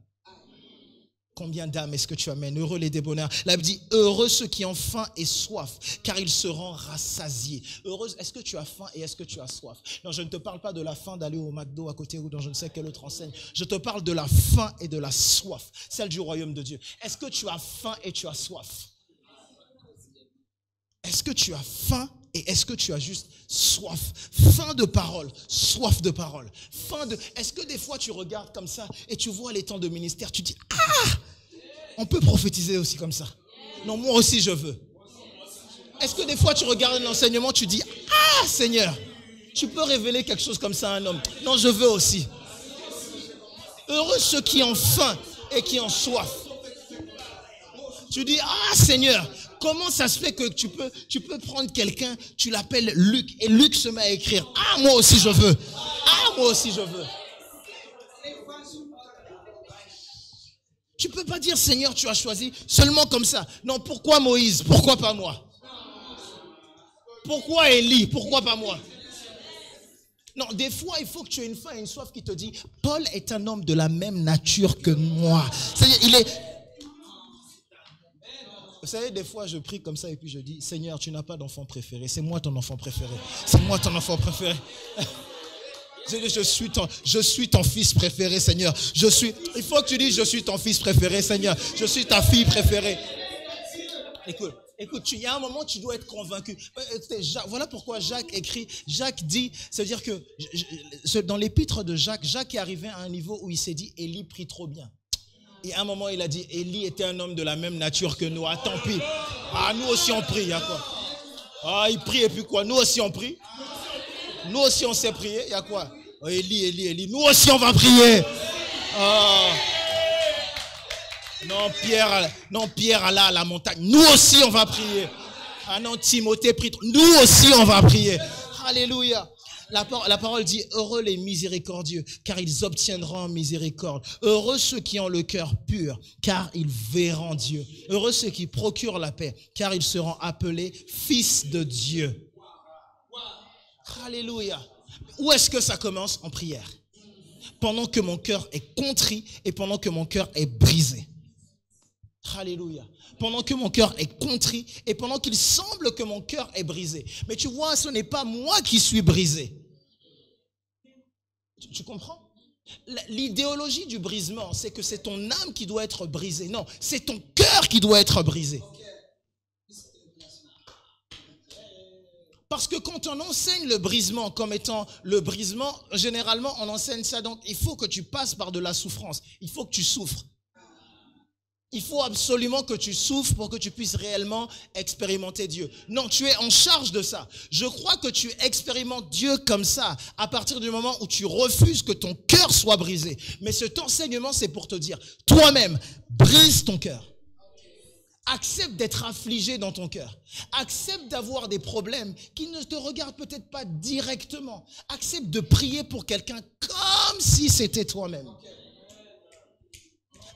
Combien d'âmes est-ce que tu amènes? Heureux les débonnaires. La Bible dit, heureux ceux qui ont faim et soif, car ils seront rassasiés. Heureux, est-ce que tu as faim et est-ce que tu as soif? Non, je ne te parle pas de la faim d'aller au McDo à côté ou dans je ne sais quelle autre enseigne. Je te parle de la faim et de la soif, celle du royaume de Dieu. Est-ce que tu as faim et tu as soif? Est-ce que tu as faim et est-ce que tu as juste soif? Faim de parole, soif de parole. Est-ce que des fois tu regardes comme ça et tu vois les temps de ministère, tu dis, on peut prophétiser aussi comme ça. Non, moi aussi je veux. Est-ce que des fois tu regardes l'enseignement, tu dis, Seigneur, tu peux révéler quelque chose comme ça à un homme? Non, je veux aussi. Heureux ceux qui ont faim et qui ont soif. Tu dis, Seigneur, comment ça se fait que tu peux prendre quelqu'un, tu l'appelles Luc, et Luc se met à écrire, moi aussi je veux. Moi aussi je veux. Tu peux pas dire, Seigneur, tu as choisi seulement comme ça. Non, pourquoi Moïse? Pourquoi pas moi? Pourquoi Élie? Pourquoi pas moi? Non, des fois, il faut que tu aies une faim et une soif qui te dit, Paul est un homme de la même nature que moi. C'est-à-dire, il est... Vous savez, des fois, je prie comme ça et puis je dis, Seigneur, tu n'as pas d'enfant préféré. C'est moi ton enfant préféré. C'est moi ton enfant préféré. Je suis ton fils préféré, Seigneur. Il faut que tu dises, je suis ton fils préféré, Seigneur. Je suis ta fille préférée. Écoute, il y a un moment, tu dois être convaincu. Voilà pourquoi Jacques dit, c'est-à-dire que dans l'épître de Jacques est arrivé à un niveau où il s'est dit, Élie prie trop bien. Et à un moment, il a dit, Élie était un homme de la même nature que nous. Tant pis. Nous aussi on prie, il y a quoi? Il prie et puis quoi? Nous aussi on prie. Nous aussi on sait prier, il y a quoi? Élie. Nous aussi on va prier. Non, Pierre alla à la montagne. Nous aussi on va prier. Non, Timothée prie. Nous aussi on va prier. Alléluia. La parole dit, heureux les miséricordieux, car ils obtiendront miséricorde. Heureux ceux qui ont le cœur pur, car ils verront Dieu. Heureux ceux qui procurent la paix, car ils seront appelés fils de Dieu. Alléluia. Où est-ce que ça commence? En prière. Pendant que mon cœur est contrit et pendant que mon cœur est brisé. Alléluia. Pendant que mon cœur est contrit et pendant qu'il semble que mon cœur est brisé. Mais tu vois, ce n'est pas moi qui suis brisé. Tu comprends? L'idéologie du brisement, c'est que c'est ton âme qui doit être brisée. Non, c'est ton cœur qui doit être brisé. Parce que quand on enseigne le brisement comme étant le brisement, généralement on enseigne ça. Donc il faut que tu passes par de la souffrance. Il faut que tu souffres. Il faut absolument que tu souffres pour que tu puisses réellement expérimenter Dieu. Non, tu es en charge de ça. Je crois que tu expérimentes Dieu comme ça à partir du moment où tu refuses que ton cœur soit brisé. Mais cet enseignement, c'est pour te dire, toi-même, brise ton cœur. Accepte d'être affligé dans ton cœur. Accepte d'avoir des problèmes qui ne te regardent peut-être pas directement. Accepte de prier pour quelqu'un comme si c'était toi-même.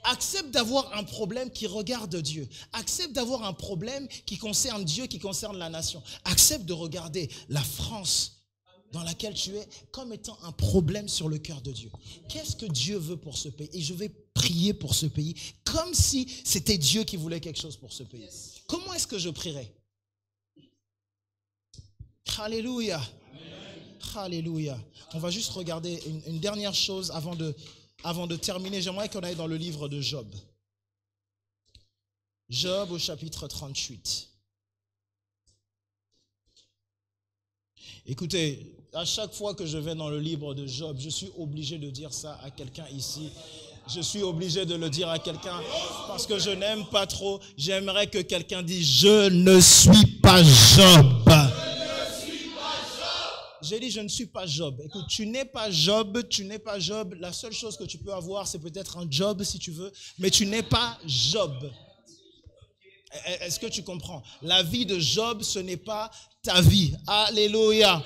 Accepte d'avoir un problème qui regarde Dieu. Accepte d'avoir un problème qui concerne Dieu, qui concerne la nation. Accepte de regarder la France dans laquelle tu es comme étant un problème sur le cœur de Dieu. Qu'est-ce que Dieu veut pour ce pays? Et je vais prier pour ce pays comme si c'était Dieu qui voulait quelque chose pour ce pays. Comment est-ce que je prierai? Alléluia. Alléluia. On va juste regarder une dernière chose avant de terminer. J'aimerais qu'on aille dans le livre de Job. Job au chapitre 38. Écoutez, à chaque fois que je vais dans le livre de Job, je suis obligé de dire ça à quelqu'un ici. Je suis obligé de le dire à quelqu'un parce que je n'aime pas trop. J'aimerais que quelqu'un dise « Je ne suis pas Job ». J'ai dit, je ne suis pas Job. Écoute, tu n'es pas Job, tu n'es pas Job. La seule chose que tu peux avoir, c'est peut-être un job si tu veux, mais tu n'es pas Job. Est-ce que tu comprends? La vie de Job, ce n'est pas ta vie. Alléluia.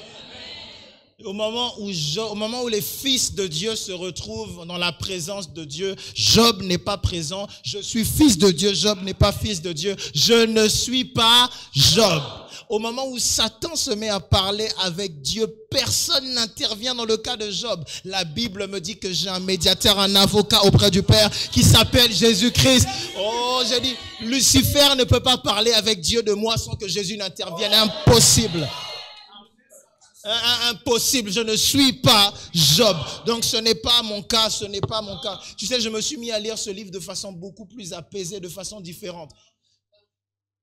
Au moment où les fils de Dieu se retrouvent dans la présence de Dieu, Job n'est pas présent. Je suis fils de Dieu, Job n'est pas fils de Dieu. Je ne suis pas Job. Au moment où Satan se met à parler avec Dieu, personne n'intervient dans le cas de Job. La Bible me dit que j'ai un médiateur, un avocat auprès du Père qui s'appelle Jésus-Christ. Oh, j'ai dit, Lucifer ne peut pas parler avec Dieu de moi sans que Jésus n'intervienne. Impossible. Impossible, je ne suis pas Job. Donc ce n'est pas mon cas, ce n'est pas mon cas. Tu sais, je me suis mis à lire ce livre de façon beaucoup plus apaisée, de façon différente.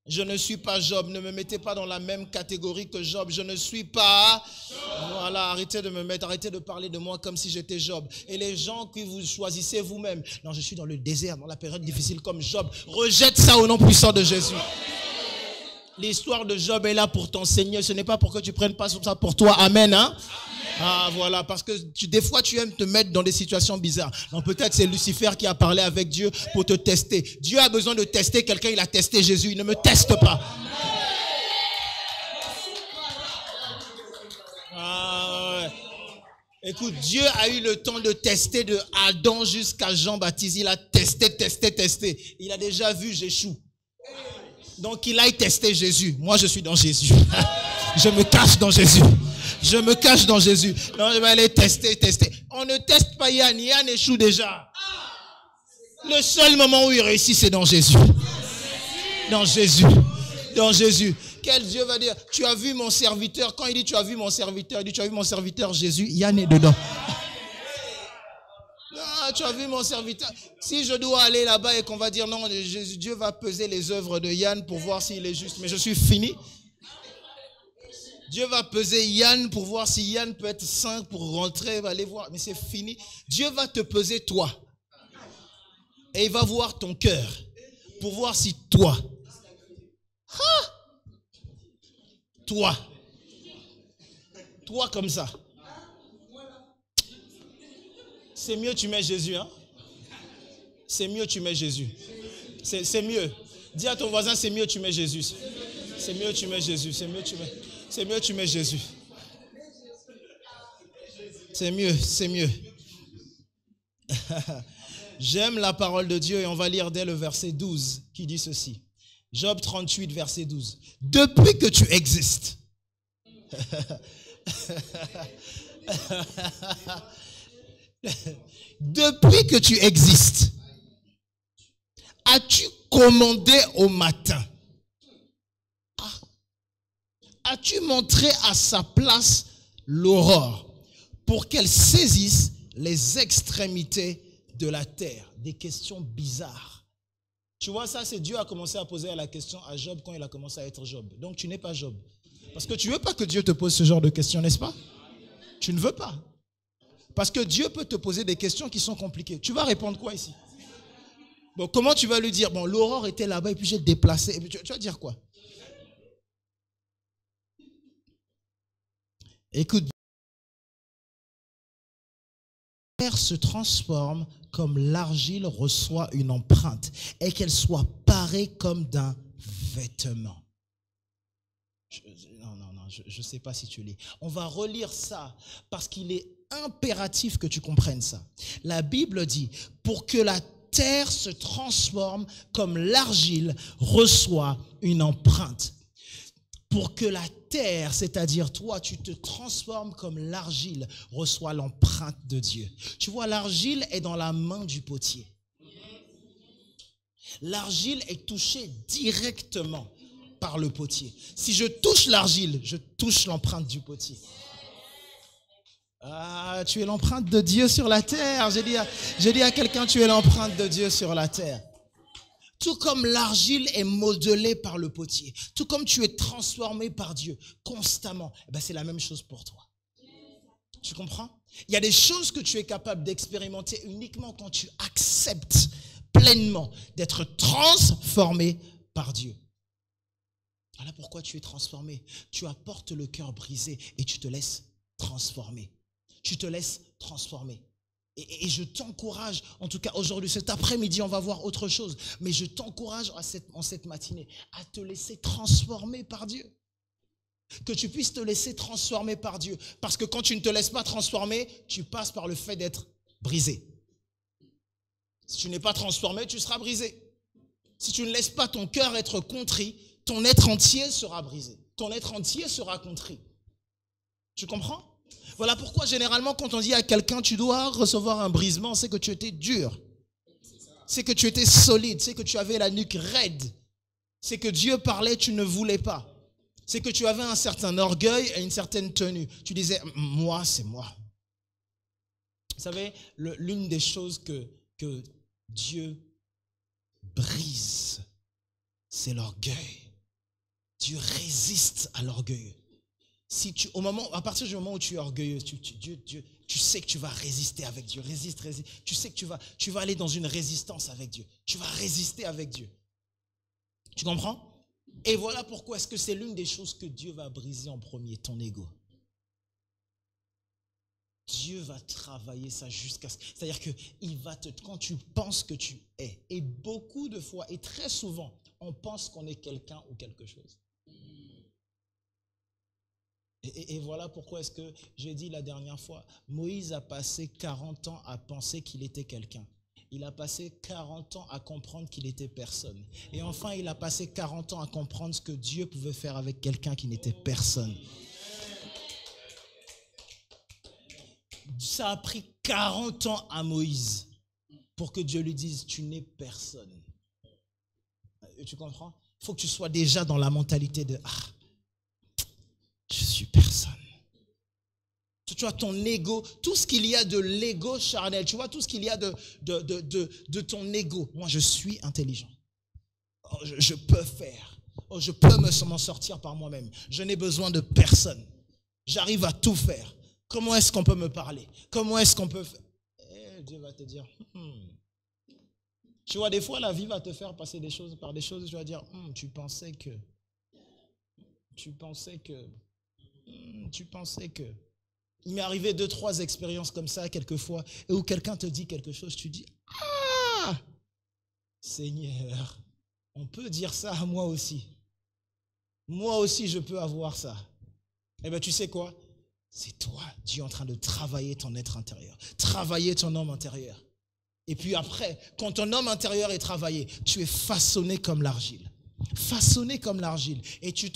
Je ne suis pas Job, ne me mettez pas dans la même catégorie que Job. Je ne suis pas... Voilà, arrêtez de parler de moi comme si j'étais Job. Et les gens que vous choisissez vous-même. Non, je suis dans le désert, dans la période difficile comme Job. Rejette ça au nom puissant de Jésus. L'histoire de Job est là pour t'enseigner. Ce n'est pas pour que tu prennes pas ça pour toi. Amen, hein? Ah, voilà, parce que des fois, tu aimes te mettre dans des situations bizarres. Donc, peut-être c'est Lucifer qui a parlé avec Dieu pour te tester. Dieu a besoin de tester quelqu'un, il a testé Jésus. Il ne me teste pas. Ah, ouais. Écoute, Dieu a eu le temps de tester de Adam jusqu'à Jean-Baptiste. Il a testé. Il a déjà vu, j'échoue. Donc, il aille tester Jésus. Moi, je suis dans Jésus. Je me cache dans Jésus. Je me cache dans Jésus. Non, je vais aller tester. On ne teste pas Yann. Yann échoue déjà. Le seul moment où il réussit, c'est dans Jésus. Dans Jésus. Dans Jésus. Quel Dieu va dire, tu as vu mon serviteur. Quand il dit, tu as vu mon serviteur, il dit, tu as vu mon serviteur Jésus. Yann est dedans. Ah, tu as vu mon serviteur. Si je dois aller là-bas et qu'on va dire non, Dieu va peser les œuvres de Yann pour voir s'il est juste. Mais je suis fini. Dieu va peser Yann pour voir si Yann peut être saint pour rentrer, va aller voir. Mais c'est fini. Dieu va te peser toi. Et il va voir ton cœur pour voir si toi. Toi comme ça. C'est mieux tu mets Jésus, hein? C'est mieux tu mets Jésus. C'est mieux. Dis à ton voisin, c'est mieux tu mets Jésus. C'est mieux tu mets Jésus. C'est mieux tu mets Jésus. C'est mieux. J'aime la parole de Dieu et on va lire dès le verset 12 qui dit ceci. Job 38, verset 12. Depuis que tu existes. Depuis que tu existes, as-tu commandé au matin? As-tu montré à sa place l'aurore pour qu'elle saisisse les extrémités de la terre? Des questions bizarres. Tu vois, ça, c'est Dieu a commencé à poser la question à Job quand il a commencé à être Job. Donc, tu n'es pas Job. Parce que tu ne veux pas que Dieu te pose ce genre de questions, n'est-ce pas? Tu ne veux pas. Parce que Dieu peut te poser des questions qui sont compliquées. Tu vas répondre quoi ici? Bon, comment tu vas lui dire? Bon, l'aurore était là-bas et puis j'ai déplacé. Tu vas dire quoi? Écoute, la terre se transforme comme l'argile reçoit une empreinte et qu'elle soit parée comme d'un vêtement. Non, je ne sais pas si tu lis. On va relire ça parce qu'il est impératif que tu comprennes ça. La Bible dit, pour que la terre se transforme comme l'argile reçoit une empreinte. Pour que la terre, c'est-à-dire toi, tu te transformes comme l'argile reçoit l'empreinte de Dieu. Tu vois, l'argile est dans la main du potier. L'argile est touchée directement par le potier. Si je touche l'argile, je touche l'empreinte du potier. Ah, tu es l'empreinte de Dieu sur la terre. J'ai dit à quelqu'un, tu es l'empreinte de Dieu sur la terre. Tout comme l'argile est modelée par le potier, tout comme tu es transformé par Dieu constamment, c'est la même chose pour toi. Tu comprends? Il y a des choses que tu es capable d'expérimenter uniquement quand tu acceptes pleinement d'être transformé par Dieu. Voilà pourquoi tu es transformé. Tu apportes le cœur brisé et tu te laisses transformer. Tu te laisses transformer. Et je t'encourage, en tout cas aujourd'hui, cet après-midi, on va voir autre chose, mais je t'encourage en cette matinée à te laisser transformer par Dieu. Que tu puisses te laisser transformer par Dieu. Parce que quand tu ne te laisses pas transformer, tu passes par le fait d'être brisé. Si tu n'es pas transformé, tu seras brisé. Si tu ne laisses pas ton cœur être contrit, ton être entier sera brisé. Ton être entier sera contrit. Tu comprends? Voilà pourquoi généralement quand on dit à quelqu'un tu dois recevoir un brisement, c'est que tu étais dur. C'est que tu étais solide, c'est que tu avais la nuque raide. C'est que Dieu parlait, tu ne voulais pas. C'est que tu avais un certain orgueil et une certaine tenue. Tu disais, moi, c'est moi. Vous savez, l'une des choses que Dieu brise, c'est l'orgueil. Dieu résiste à l'orgueil. Si à partir du moment où tu es orgueilleux, tu sais que tu vas résister avec Dieu. Résiste. Tu sais que tu vas aller dans une résistance avec Dieu. Tu vas résister avec Dieu. Tu comprends? Et voilà pourquoi est-ce que c'est l'une des choses que Dieu va briser en premier, ton ego. Dieu va travailler ça jusqu'à ce... C'est-à-dire que quand tu penses que tu es, et beaucoup de fois, et très souvent, on pense qu'on est quelqu'un ou quelque chose. Et voilà pourquoi est-ce que j'ai dit la dernière fois, Moïse a passé 40 ans à penser qu'il était quelqu'un. Il a passé 40 ans à comprendre qu'il était personne. Et enfin, il a passé 40 ans à comprendre ce que Dieu pouvait faire avec quelqu'un qui n'était personne. Ça a pris 40 ans à Moïse pour que Dieu lui dise, tu n'es personne. Tu comprends? Il faut que tu sois déjà dans la mentalité de, je suis personne. Tu vois, ton ego, tout ce qu'il y a de l'ego charnel, tu vois, tout ce qu'il y a de ton ego. Moi, je suis intelligent. Oh, je peux faire. Oh, je peux m'en sortir par moi-même. Je n'ai besoin de personne. J'arrive à tout faire. Comment est-ce qu'on peut me parler? Comment est-ce qu'on peut faire? Et Dieu va te dire, Tu vois, des fois, la vie va te faire passer par des choses, tu vas dire, tu pensais que... Il m'est arrivé 2-3 expériences comme ça, quelquefois, et où quelqu'un te dit quelque chose, tu dis, Seigneur, on peut dire ça à moi aussi. Moi aussi, je peux avoir ça. Eh bien, tu sais quoi? C'est toi, Dieu, en train de travailler ton être intérieur, travailler ton homme intérieur. Et puis après, quand ton homme intérieur est travaillé, tu es façonné comme l'argile. Façonné comme l'argile. Et tu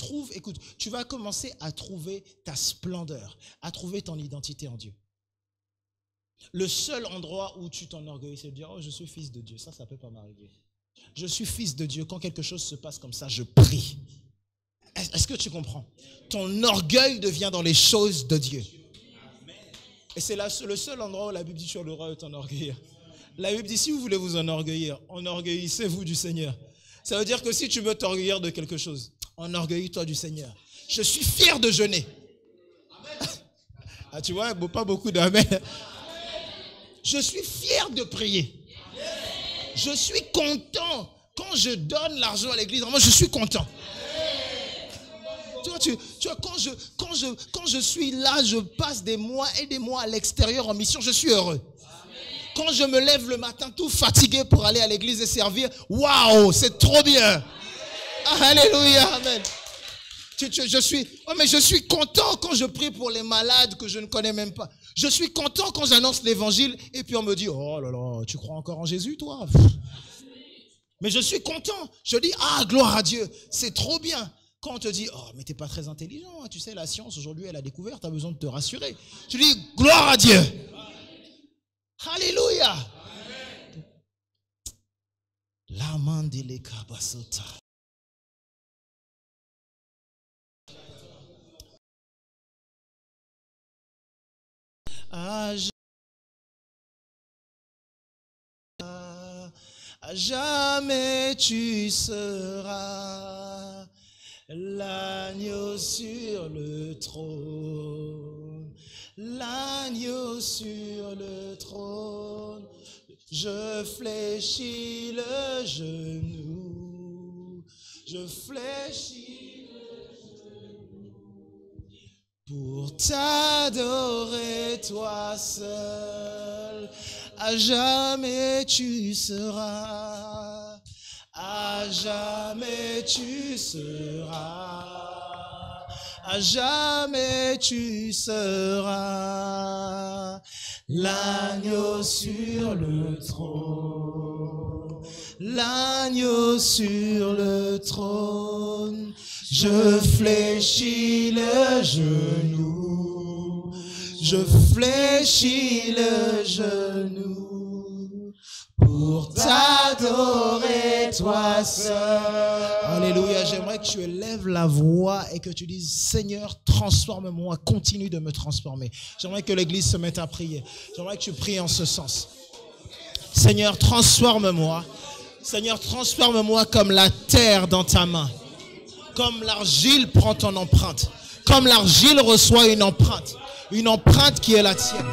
vas commencer à trouver ta splendeur, à trouver ton identité en Dieu. Le seul endroit où tu t'enorgueillis, c'est de dire, je suis fils de Dieu. Ça ne peut pas m'arriver. Je suis fils de Dieu. Quand quelque chose se passe comme ça, je prie. Est-ce que tu comprends? Ton orgueil devient dans les choses de Dieu. Et c'est le seul endroit où la Bible dit, tu as le droit de t'enorgueillir. La Bible dit, si vous voulez vous enorgueillir, enorgueillissez-vous du Seigneur. Ça veut dire que si tu veux t'orgueillir de quelque chose, enorgueillis-toi du Seigneur. Je suis fier de jeûner. Tu vois, pas beaucoup d'amen. Je suis fier de prier. Je suis content quand je donne l'argent à l'église. Moi, je suis content. Tu vois, quand je suis là, je passe des mois et des mois à l'extérieur en mission, je suis heureux. Quand je me lève le matin tout fatigué pour aller à l'église et servir, waouh, c'est trop bien. Alléluia, amen. Je suis content quand je prie pour les malades que je ne connais même pas. Je suis content quand j'annonce l'évangile et puis on me dit, oh là là, tu crois encore en Jésus, toi? Mais je suis content. Je dis, ah, gloire à Dieu, c'est trop bien. Quand on te dit, oh, mais t'es pas très intelligent, hein, tu sais, la science, aujourd'hui, elle a découvert, tu as besoin de te rassurer. Je dis, gloire à Dieu. Alléluia. La mandele kabasota. À jamais tu seras l'agneau sur le trône, l'agneau sur le trône. Je fléchis le genou, je fléchis le genou pour t'adorer toi seul. À jamais tu seras, à jamais tu seras, à jamais tu seras l'agneau sur le trône, l'agneau sur le trône. Je fléchis le genou, je fléchis le genou pour t'adorer toi seul. Alléluia, j'aimerais que tu élèves la voix et que tu dises, Seigneur, transforme-moi, continue de me transformer. J'aimerais que l'église se mette à prier. J'aimerais que tu pries en ce sens. Seigneur, transforme-moi. Seigneur, transforme-moi comme la terre dans ta main. Comme l'argile prend ton empreinte. Comme l'argile reçoit une empreinte qui est la tienne.